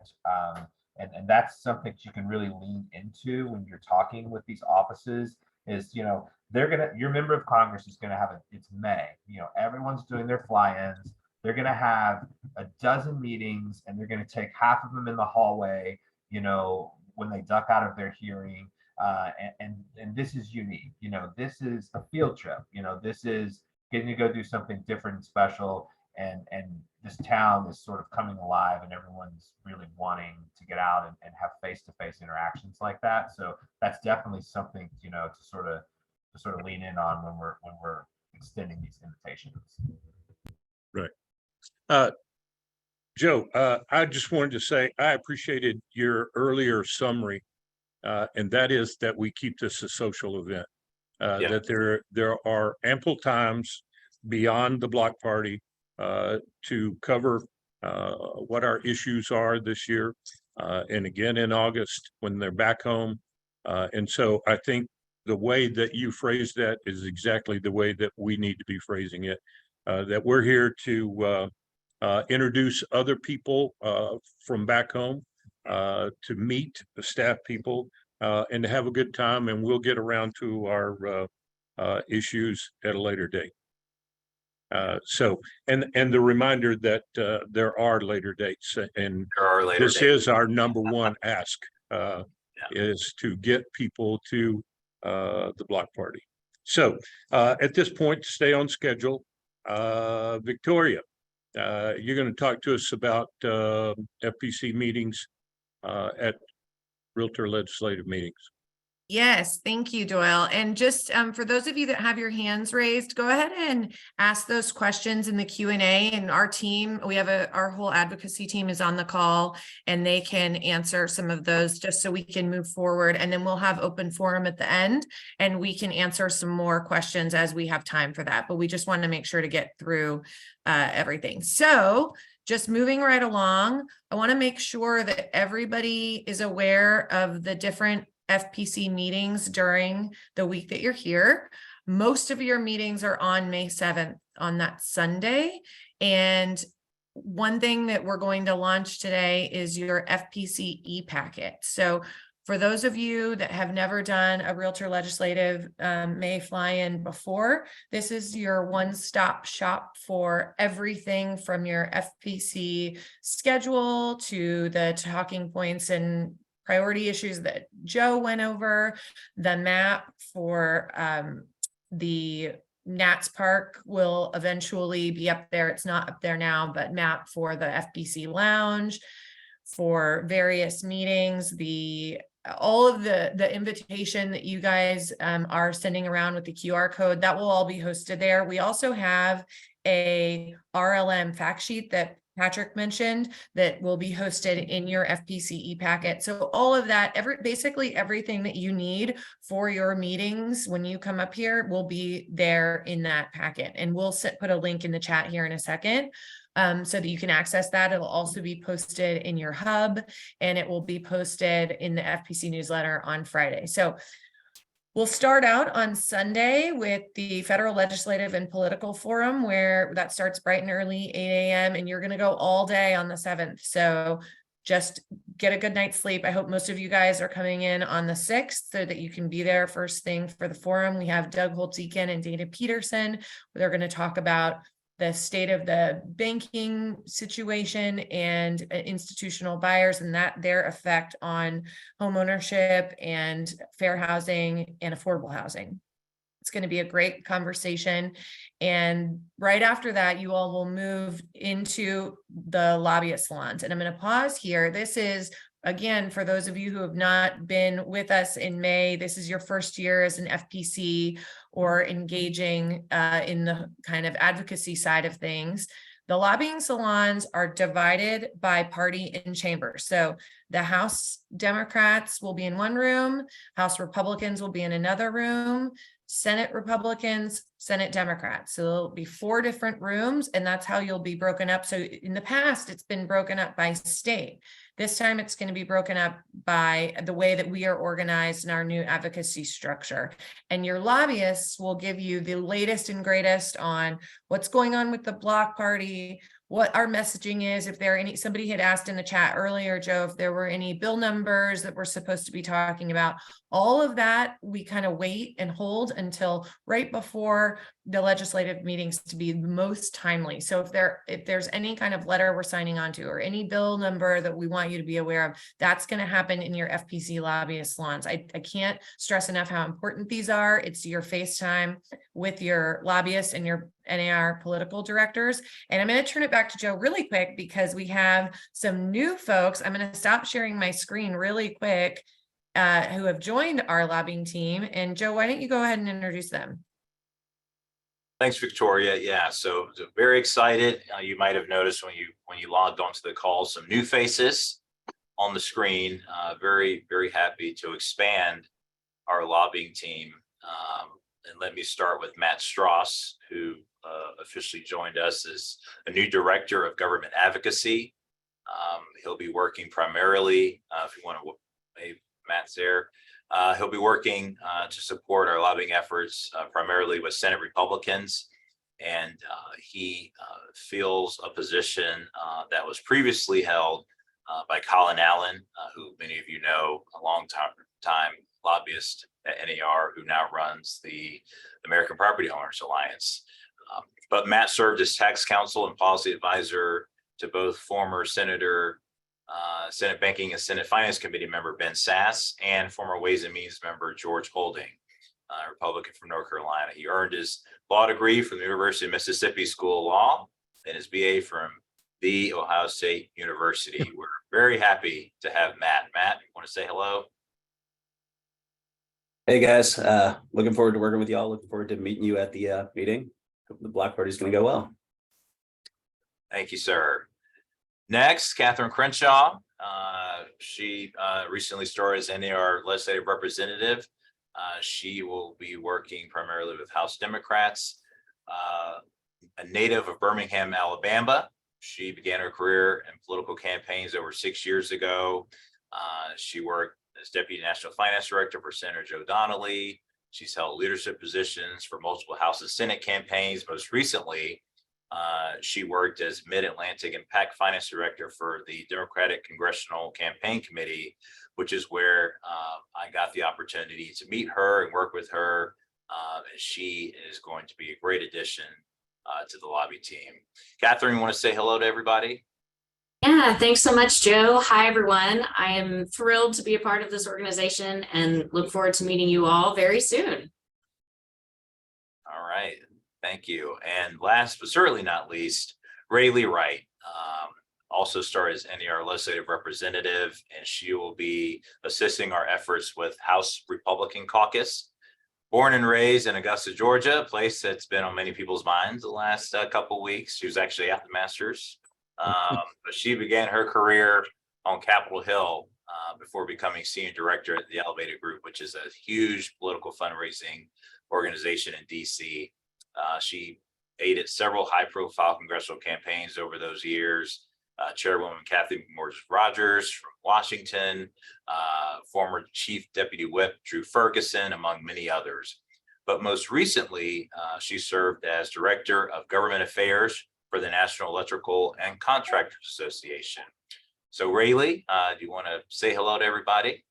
And that's something that you can really lean into when you're talking with these offices is, your member of Congress is going to have it's May, everyone's doing their fly-ins. They're going to have a dozen meetings, and they're going to take half of them in the hallway, when they duck out of their hearing. And this is unique. This is a field trip. This is getting to go do something different and special. And this town is sort of coming alive, and everyone's really wanting to get out and have face-to-face interactions like that. So that's definitely something, to sort of lean in on when we're extending these invitations. Right. Joe, I just wanted to say I appreciated your earlier summary, and that is that we keep this a social event, that there are ample times beyond the block party to cover what our issues are this year, and again in August when they're back home. And so I think the way that you phrase that is exactly the way that we need to be phrasing it, that we're here to introduce other people from back home, to meet the staff people, and to have a good time, and we'll get around to our issues at a later date. So, and the reminder that there are later dates, and this is our number one ask, is to get people to the block party. So at this point, to stay on schedule, Victoria, you're going to talk to us about FPC meetings at Realtor legislative meetings. Yes, thank you, Doyle. And just for those of you that have your hands raised, go ahead and ask those questions in the Q&A. And our team, we have our whole advocacy team is on the call, and they can answer some of those just so we can move forward. And then we'll have open forum at the end, and we can answer some more questions as we have time for that. But we just want to make sure to get through everything. So just moving right along, I want to make sure that everybody is aware of the different FPC meetings during the week that you're here. Most of your meetings are on May 7th on that Sunday. And one thing that we're going to launch today is your FPC e-packet. So for those of you that have never done a Realtor legislative May fly-in before, this is your one-stop shop for everything from your FPC schedule to the talking points and priority issues that Joe went over. The map for the Nats Park will eventually be up there. It's not up there now, but map for the FPC lounge, for various meetings, all of the invitation that you guys are sending around with the QR code, that will all be hosted there. We also have a RLM fact sheet that Patrick mentioned that will be hosted in your FPCE packet. So all of that, basically everything that you need for your meetings when you come up here will be there in that packet. And we'll put a link in the chat here in a second so that you can access that. It'll also be posted in your hub, and it will be posted in the FPC newsletter on Friday. So we'll start out on Sunday with the Federal Legislative and Political Forum, where that starts bright and early, 8 a.m. And you're going to go all day on the 7th. So just get a good night's sleep. I hope most of you guys are coming in on the 6th so that you can be there first thing for the forum. We have Doug Holtz-Eakin and Dana Peterson. They're going to talk about the state of the banking situation and institutional buyers and their effect on home ownership and fair housing and affordable housing. It's going to be a great conversation. And right after that, you all will move into the lobbyist salons. And I'm going to pause here. This is, again, for those of you who have not been with us in May, this is your first year as an FPC or engaging in the kind of advocacy side of things. The lobbying salons are divided by party and chamber. So the House Democrats will be in one room, House Republicans will be in another room, Senate Republicans, Senate Democrats. So there'll be 4 different rooms, and that's how you'll be broken up. So in the past, it's been broken up by state. This time it's going to be broken up by the way that we are organized in our new advocacy structure. And your lobbyists will give you the latest and greatest on what's going on with the block party, what our messaging is. If there are any, somebody had asked in the chat earlier, Joe, if there were any bill numbers that we're supposed to be talking about. All of that, we kind of wait and hold until right before the legislative meetings to be most timely. So if there's any kind of letter we're signing on to or any bill number that we want you to be aware of, that's going to happen in your FPC lobbyist salons. I can't stress enough how important these are. It's your FaceTime with your lobbyists and your NAR political directors. And I'm going to turn it back to Joe really quick because we have some new folks. I'm going to stop sharing my screen really quick who have joined our lobbying team. And Joe, why don't you go ahead and introduce them? Thanks, Victoria. Yeah, so very excited. You might have noticed when you logged onto the call, some new faces on the screen. Very, very happy to expand our lobbying team. And let me start with Matt Strauss, who officially joined us as a new director of government advocacy. He'll be working primarily, if you want to wave, Matt's there. He'll be working to support our lobbying efforts, primarily with Senate Republicans. And he fills a position that was previously held by Colin Allen, who many of you know, a long time lobbyist at NAR, who now runs the American Property Owners Alliance. But Matt served as tax counsel and policy advisor to both former Senate Banking and Senate Finance Committee member Ben Sass and former Ways and Means member George Holding, a Republican from North Carolina. He earned his law degree from the University of Mississippi School of Law and his BA from the Ohio State University. We're very happy to have Matt. Matt, you want to say hello? Hey guys, looking forward to working with y'all. Looking forward to meeting you at the meeting. Hope the block party is going to go well. Thank you, sir. Next, Catherine Crenshaw. She recently started as NAR legislative representative. She will be working primarily with House Democrats. A native of Birmingham, Alabama. She began her career in political campaigns over 6 years ago. She worked as Deputy National Finance Director for Senator Joe Donnelly. She's held leadership positions for multiple House and Senate campaigns. Most recently, she worked as Mid-Atlantic and PAC Finance Director for the Democratic Congressional Campaign Committee, which is where I got the opportunity to meet her and work with her. And she is going to be a great addition to the lobby team. Catherine, you want to say hello to everybody? Yeah, thanks so much, Joe. Hi, everyone. I am thrilled to be a part of this organization and look forward to meeting you all very soon. All right, thank you. And last but certainly not least, Rayleigh Wright, also started as NAR legislative representative, and she will be assisting our efforts with House Republican Caucus. Born and raised in Augusta, Georgia, a place that's been on many people's minds the last couple of weeks. She was actually at the Masters But she began her career on Capitol Hill before becoming senior director at the Elevated Group, which is a huge political fundraising organization in DC. She aided several high-profile congressional campaigns over those years. Chairwoman Kathy Rogers from Washington, former Chief Deputy Whip Drew Ferguson, among many others. But most recently, she served as Director of Government Affairs for the National Electrical and Contractors Association. So Rayleigh, do you want to say hello to everybody?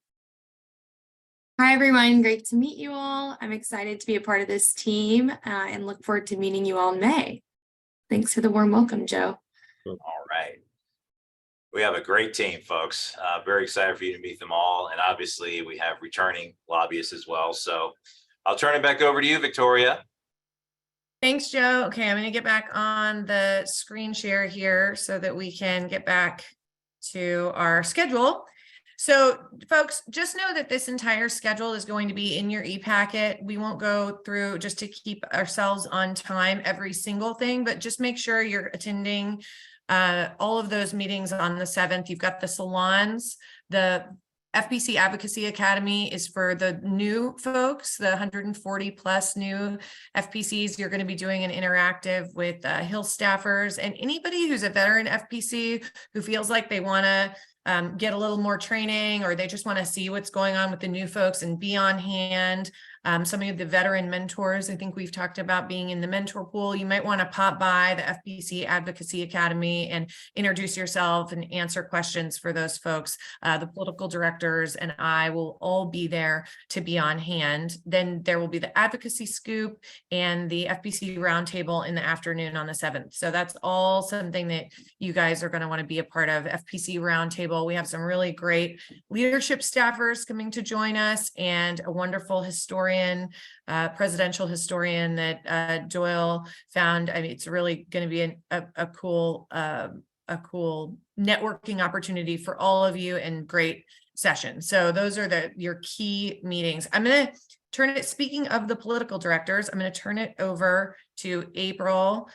Hi, everyone. Great to meet you all. I'm excited to be a part of this team and look forward to meeting you all in May. Thanks for the warm welcome, Joe. All right. We have a great team, folks. Very excited for you to meet them all. And obviously we have returning lobbyists as well. So I'll turn it back over to you, Victoria. Thanks, Joe. Okay, I'm going to get back on the screen share here so that we can get back to our schedule. So folks, just know that this entire schedule is going to be in your e-packet. We won't go through, just to keep ourselves on time, every single thing, but just make sure you're attending all of those meetings on the 7th. You've got the salons. The FPC Advocacy Academy is for the new folks, the 140 plus new FPCs. You're going to be doing an interactive with Hill staffers and anybody who's a veteran FPC who feels like they want to get a little more training, or they just want to see what's going on with the new folks and be on hand. Some of the veteran mentors, I think we've talked about being in the mentor pool. You might want to pop by the FPC Advocacy Academy and introduce yourself and answer questions for those folks. The political directors and I will all be there to be on hand. Then there will be the advocacy scoop and the FPC roundtable in the afternoon on the 7th. So that's all something that you guys are going to want to be a part of. FPC roundtable. We have some really great leadership staffers coming to join us and a wonderful historian, presidential historian that Doyle found. I mean, it's really going to be a cool networking opportunity for all of you and great session. So those are your key meetings. I'm going to turn it, speaking of the political directors, I'm going to turn it over to April,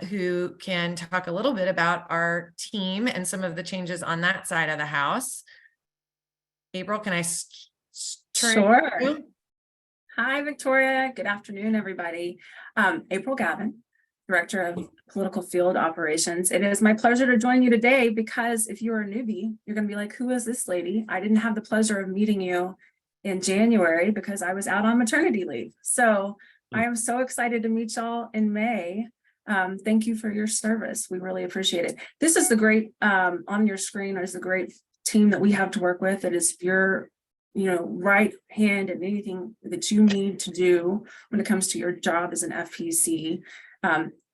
who can talk a little bit about our team and some of the changes on that side of the house. April, can I turn Sure. it to you? Hi, Victoria. Good afternoon, everybody. April Gavin, Director of Political Field Operations. It is my pleasure to join you today because if you're a newbie, you're going to be like, who is this lady? I didn't have the pleasure of meeting you in January because I was out on maternity leave. So I am so excited to meet y'all in May. Thank you for your service. We really appreciate it. This is the great, on your screen is the great team that we have to work with. It is your right hand and anything that you need to do when it comes to your job as an FPC.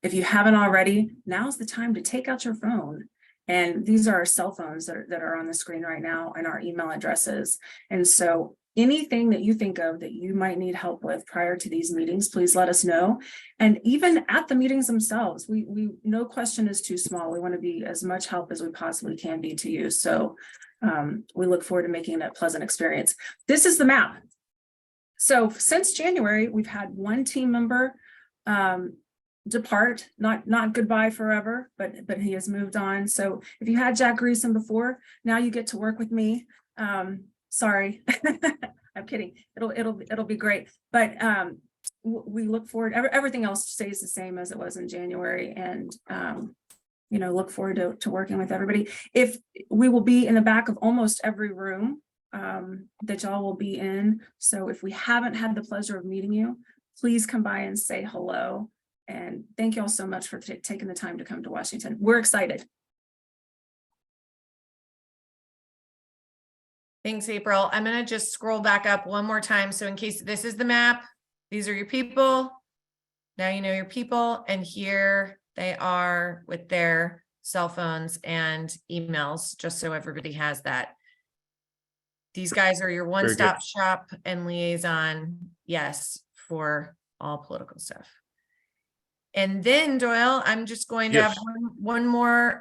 If you haven't already, now's the time to take out your phone. And these are our cell phones that are on the screen right now and our email addresses. And so anything that you think of that you might need help with prior to these meetings, please let us know. And even at the meetings themselves, we no question is too small. We want to be as much help as we possibly can be to you. So we look forward to making it a pleasant experience. This is the map. So since January, we've had one team member depart, not goodbye forever, but he has moved on. So if you had Jack Greason before, now you get to work with me. Sorry, I'm kidding. It'll be great. But we look forward. Everything else stays the same as it was in January, and look forward to working with everybody. If we will be in the back of almost every room that y'all will be in. So if we haven't had the pleasure of meeting you, please come by and say hello. And thank y'all so much for taking the time to come to Washington. We're excited. Thanks, April. I'm going to just scroll back up one more time. So in case this is the map, these are your people. Now you know your people, and here they are with their cell phones and emails, just so everybody has that. These guys are your one-stop shop and liaison, yes, for all political stuff. And then Doyle, I'm just going to have Yes. one more,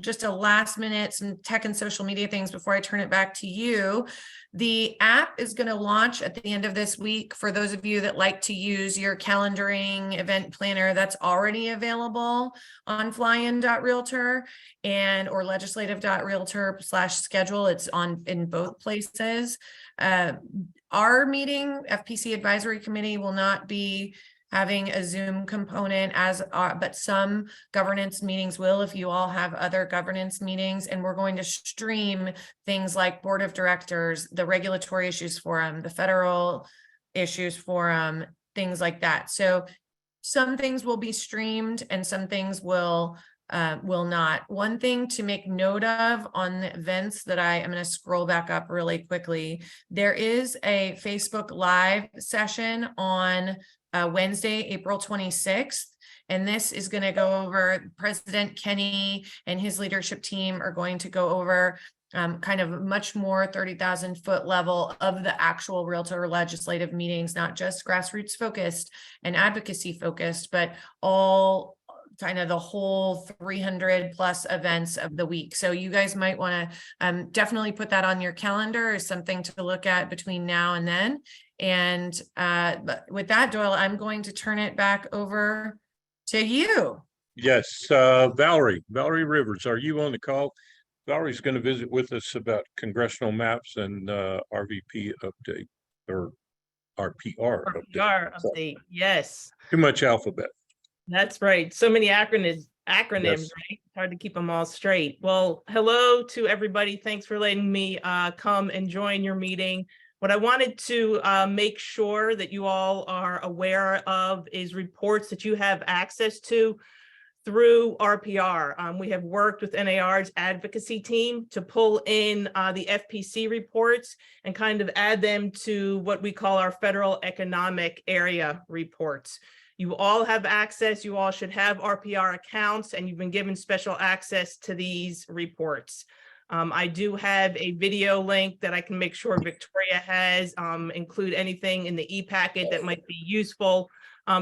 just a last minute, some tech and social media things before I turn it back to you. The app is going to launch at the end of this week. For those of you that like to use your calendaring event planner, that's already available on flyin.realtor and or legislative.realtor/schedule. It's on in both places. Our meeting, FPC Advisory Committee, will not be having a Zoom component but some governance meetings will, if you all have other governance meetings, and we're going to stream things like Board of Directors, the Regulatory Issues Forum, the Federal Issues Forum, things like that. So some things will be streamed and some things will not. One thing to make note of on the events that I'm going to scroll back up really quickly. There is a Facebook Live session on Wednesday, April 26th. And this is going to go over President Kenny and his leadership team are going to go over kind of much more 30,000 foot level of the actual realtor legislative meetings, not just grassroots focused and advocacy focused, but all kind of the whole 300 plus events of the week. So you guys might want to definitely put that on your calendar as something to look at between now and then. And but with that, Doyle, I'm going to turn it back over to you. Yes, Valerie Rivers, are you on the call? Valerie's going to visit with us about congressional maps and RVP update or RPR update. Yes. Too much alphabet. That's right. So many acronyms, Yes. right? Hard to keep them all straight. Well, hello to everybody. Thanks for letting me come and join your meeting. What I wanted to make sure that you all are aware of is reports that you have access to through RPR. We have worked with NAR's advocacy team to pull in the FPC reports and kind of add them to what we call our federal economic area reports. You all have access, you all should have RPR accounts, and you've been given special access to these reports. I do have a video link that I can make sure Victoria has, include anything in the e-packet that might be useful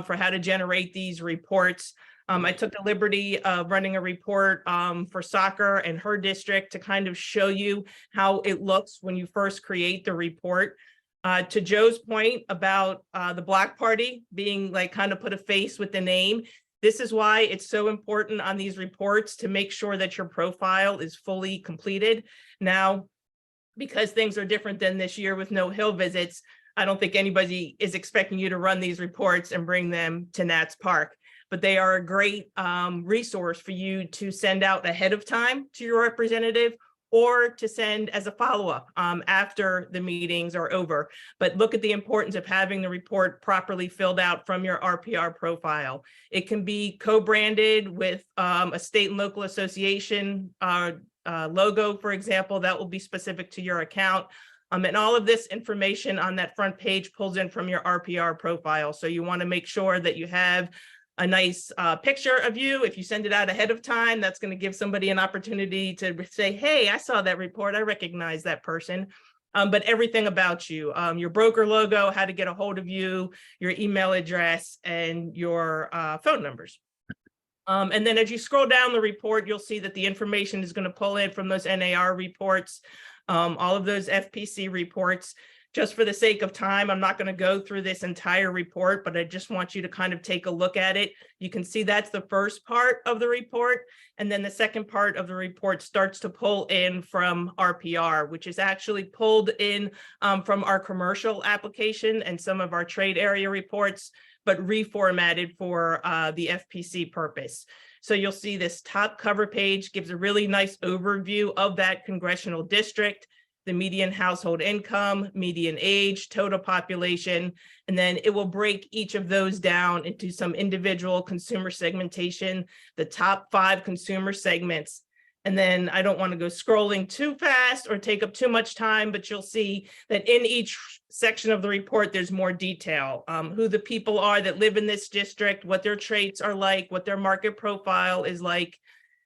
for how to generate these reports. I took the liberty of running a report for soccer and her district to kind of show you how it looks when you first create the report. To Joe's point about the Block Party being like kind of put a face with the name, this is why it's so important on these reports to make sure that your profile is fully completed. Now, because things are different than this year with no Hill visits, I don't think anybody is expecting you to run these reports and bring them to Nats Park, but they are a great resource for you to send out ahead of time to your representative or to send as a follow-up after the meetings are over. But look at the importance of having the report properly filled out from your RPR profile. It can be co-branded with a state and local association logo, for example, that will be specific to your account. And all of this information on that front page pulls in from your RPR profile. So you want to make sure that you have a nice picture of you. If you send it out ahead of time, that's going to give somebody an opportunity to say, hey, I saw that report. I recognize that person. But everything about you, your broker logo, how to get a hold of you, your email address, and your phone numbers. And then as you scroll down the report, you'll see that the information is going to pull in from those NAR reports, all of those FPC reports. Just for the sake of time, I'm not going to go through this entire report, but I just want you to kind of take a look at it. You can see that's the first part of the report. And then the second part of the report starts to pull in from RPR, which is actually pulled in from our commercial application and some of our trade area reports, but reformatted for the FPC purpose. So you'll see this top cover page gives a really nice overview of that congressional district, the median household income, median age, total population, and then it will break each of those down into some individual consumer segmentation, the top 5 consumer segments. And then I don't want to go scrolling too fast or take up too much time, but you'll see that in each section of the report, there's more detail, who the people are that live in this district, what their traits are like, what their market profile is like.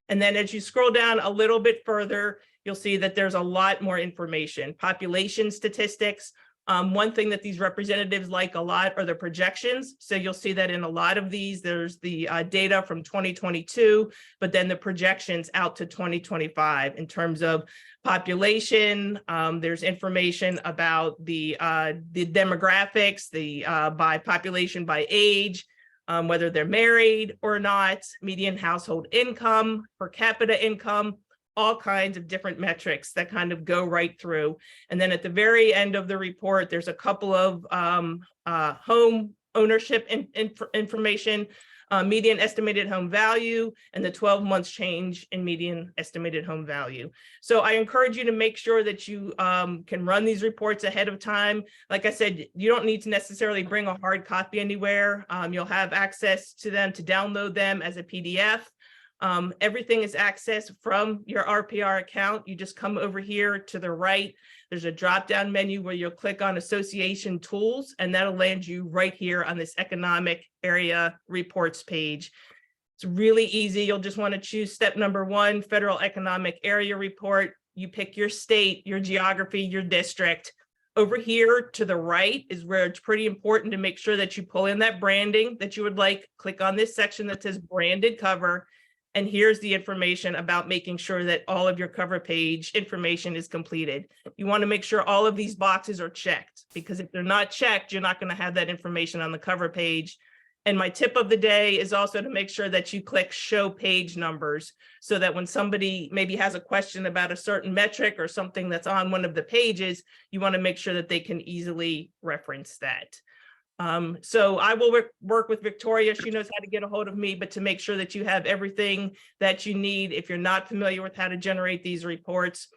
And then as you scroll down a little bit further, you'll see that there's a lot more information, population statistics, One thing that these representatives like a lot are the projections. So you'll see that in a lot of these, there's the data from 2022, but then the projections out to 2025 in terms of population. There's information about the demographics, by population, by age, whether they're married or not, median household income, per capita income, all kinds of different metrics that kind of go right through. And then at the very end of the report, there's a couple of home ownership information, median estimated home value, and the 12 months change in median estimated home value. So I encourage you to make sure that you can run these reports ahead of time. Like I said, you don't need to necessarily bring a hard copy anywhere. You'll have access to them to download them as a PDF. Everything is accessed from your RPR account. You just come over here to the right. There's a drop-down menu where you'll click on Association Tools, and that'll land you right here on this Economic Area Reports page. It's really easy. You'll just want to choose step number 1, Federal Economic Area Report. You pick your state, your geography, your district. Over here to the right is where it's pretty important to make sure that you pull in that branding that you would like. Click on this section that says branded cover. And here's the information about making sure that all of your cover page information is completed. You want to make sure all of these boxes are checked, because if they're not checked, you're not going to have that information on the cover page. And my tip of the day is also to make sure that you click show page numbers, so that when somebody maybe has a question about a certain metric or something that's on one of the pages, you want to make sure that they can easily reference that. So I will work with Victoria. She knows how to get a hold of me, but to make sure that you have everything that you need. If you're not familiar with how to generate these reports,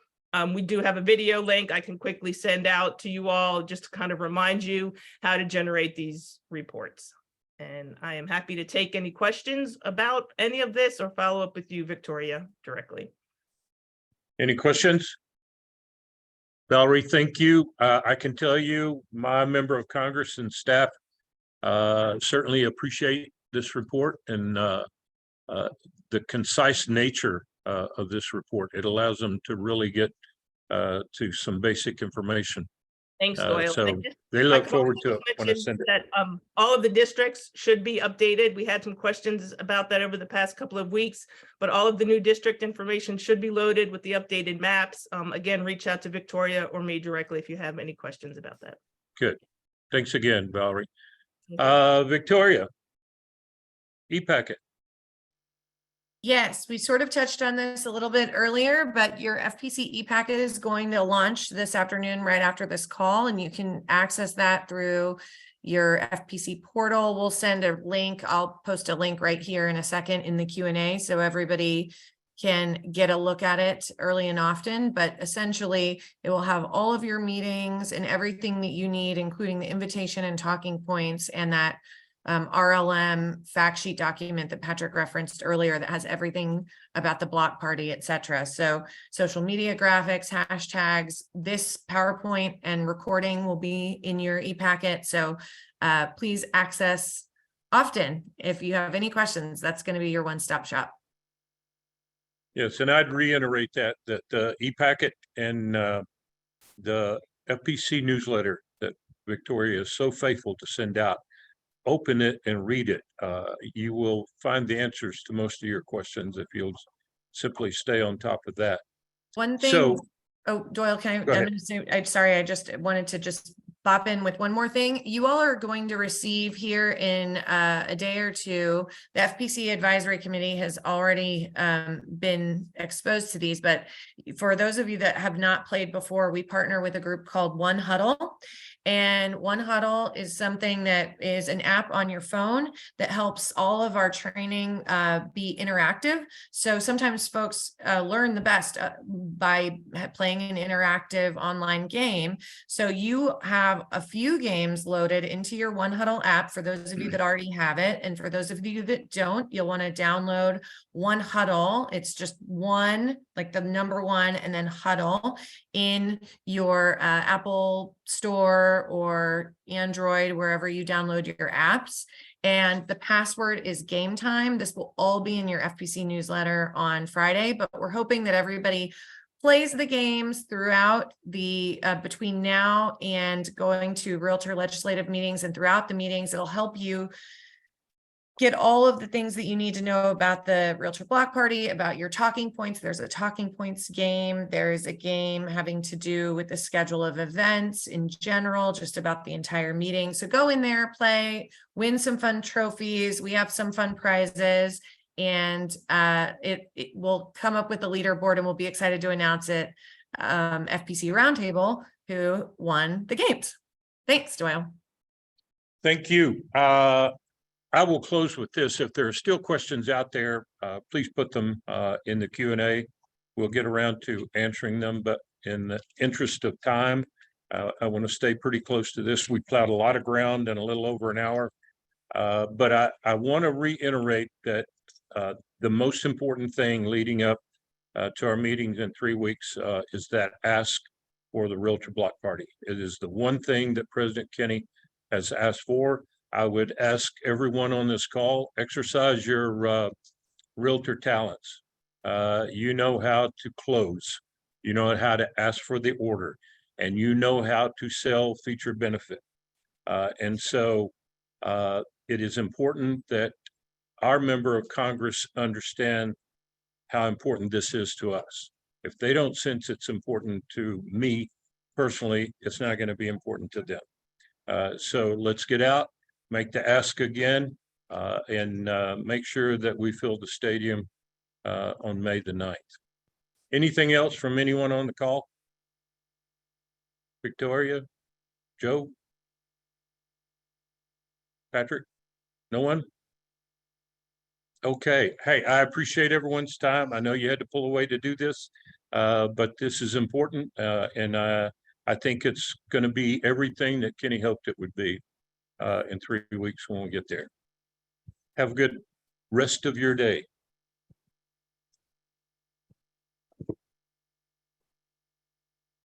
we do have a video link I can quickly send out to you all just to kind of remind you how to generate these reports. And I am happy to take any questions about any of this or follow up with you, Victoria, directly. Any questions? Valerie, thank you. I can tell you, my member of Congress and staff certainly appreciate this report and the concise nature of this report. It allows them to really get to some basic information. Thanks, Doyle. So they look forward to it when I send it. That all of the districts should be updated. We had some questions about that over the past couple of weeks, but all of the new district information should be loaded with the updated maps. Again, reach out to Victoria or me directly if you have any questions about that. Good. Thanks again, Valerie. Victoria, e-packet. Yes, we sort of touched on this a little bit earlier, but your FPC e-packet is going to launch this afternoon right after this call, and you can access that through your FPC portal. We'll send a link. I'll post a link right here in a second in the Q&A so everybody can get a look at it early and often, but essentially it will have all of your meetings and everything that you need, including the invitation and talking points and that RLM fact sheet document that Patrick referenced earlier that has everything about the block party, etc. So social media graphics, hashtags, this PowerPoint and recording will be in your e-packet. So please access often. If you have any questions, that's going to be your one-stop shop. Yes, and I'd reiterate that the e-packet and the FPC newsletter that Victoria is so faithful to send out, open it and read it. You will find the answers to most of your questions if you'll simply stay on top of that. One thing, So, oh, Doyle, can go ahead. I'm sorry, I just wanted to just pop in with one more thing. You all are going to receive here in a day or two, the FPC Advisory Committee has already been exposed to these, but for those of you that have not played before, we partner with a group called One Huddle. And One Huddle is something that is an app on your phone that helps all of our training be interactive. So sometimes folks learn the best by playing an interactive online game. So you have a few games loaded into your One Huddle app for those of you that already have it. And for those of you that don't, you'll want to download One Huddle. It's just one, like the number one, and then Huddle in your Apple Store or Android, wherever you download your apps. And the password is game time. This will all be in your FPC newsletter on Friday, but we're hoping that everybody plays the games throughout the, between now and going to Realtor legislative meetings and throughout the meetings. It'll help you get all of the things that you need to know about the Realtor Block Party, about your talking points. There's a talking points game. There's a game having to do with the schedule of events in general, just about the entire meeting. So go in there, play, win some fun trophies. We have some fun prizes, and it will come up with a leaderboard, and we'll be excited to announce it. FPC Roundtable, who won the games. Thanks, Doyle. Thank you. I will close with this. If there are still questions out there, please put them in the Q&A. We'll get around to answering them, but in the interest of time, I want to stay pretty close to this. We plowed a lot of ground in a little over an hour, but I want to reiterate that the most important thing leading up to our meetings in 3 weeks is that ask for the Realtor Block Party. It is the one thing that President Kenny has asked for. I would ask everyone on this call, exercise your realtor talents. You know how to close, you know how to ask for the order, and you know how to sell featured benefit. And so it is important that our member of Congress understand how important this is to us. If they don't sense it's important to me personally, it's not going to be important to them. So let's get out, make the ask again, and make sure that we fill the stadium on May the 9th. Anything else from anyone on the call? Victoria, Joe, Patrick, no one? Okay. Hey, I appreciate everyone's time. I know you had to pull away to do this, but this is important, and I think it's going to be everything that Kenny hoped it would be in 3 weeks when we get there. Have a good rest of your day.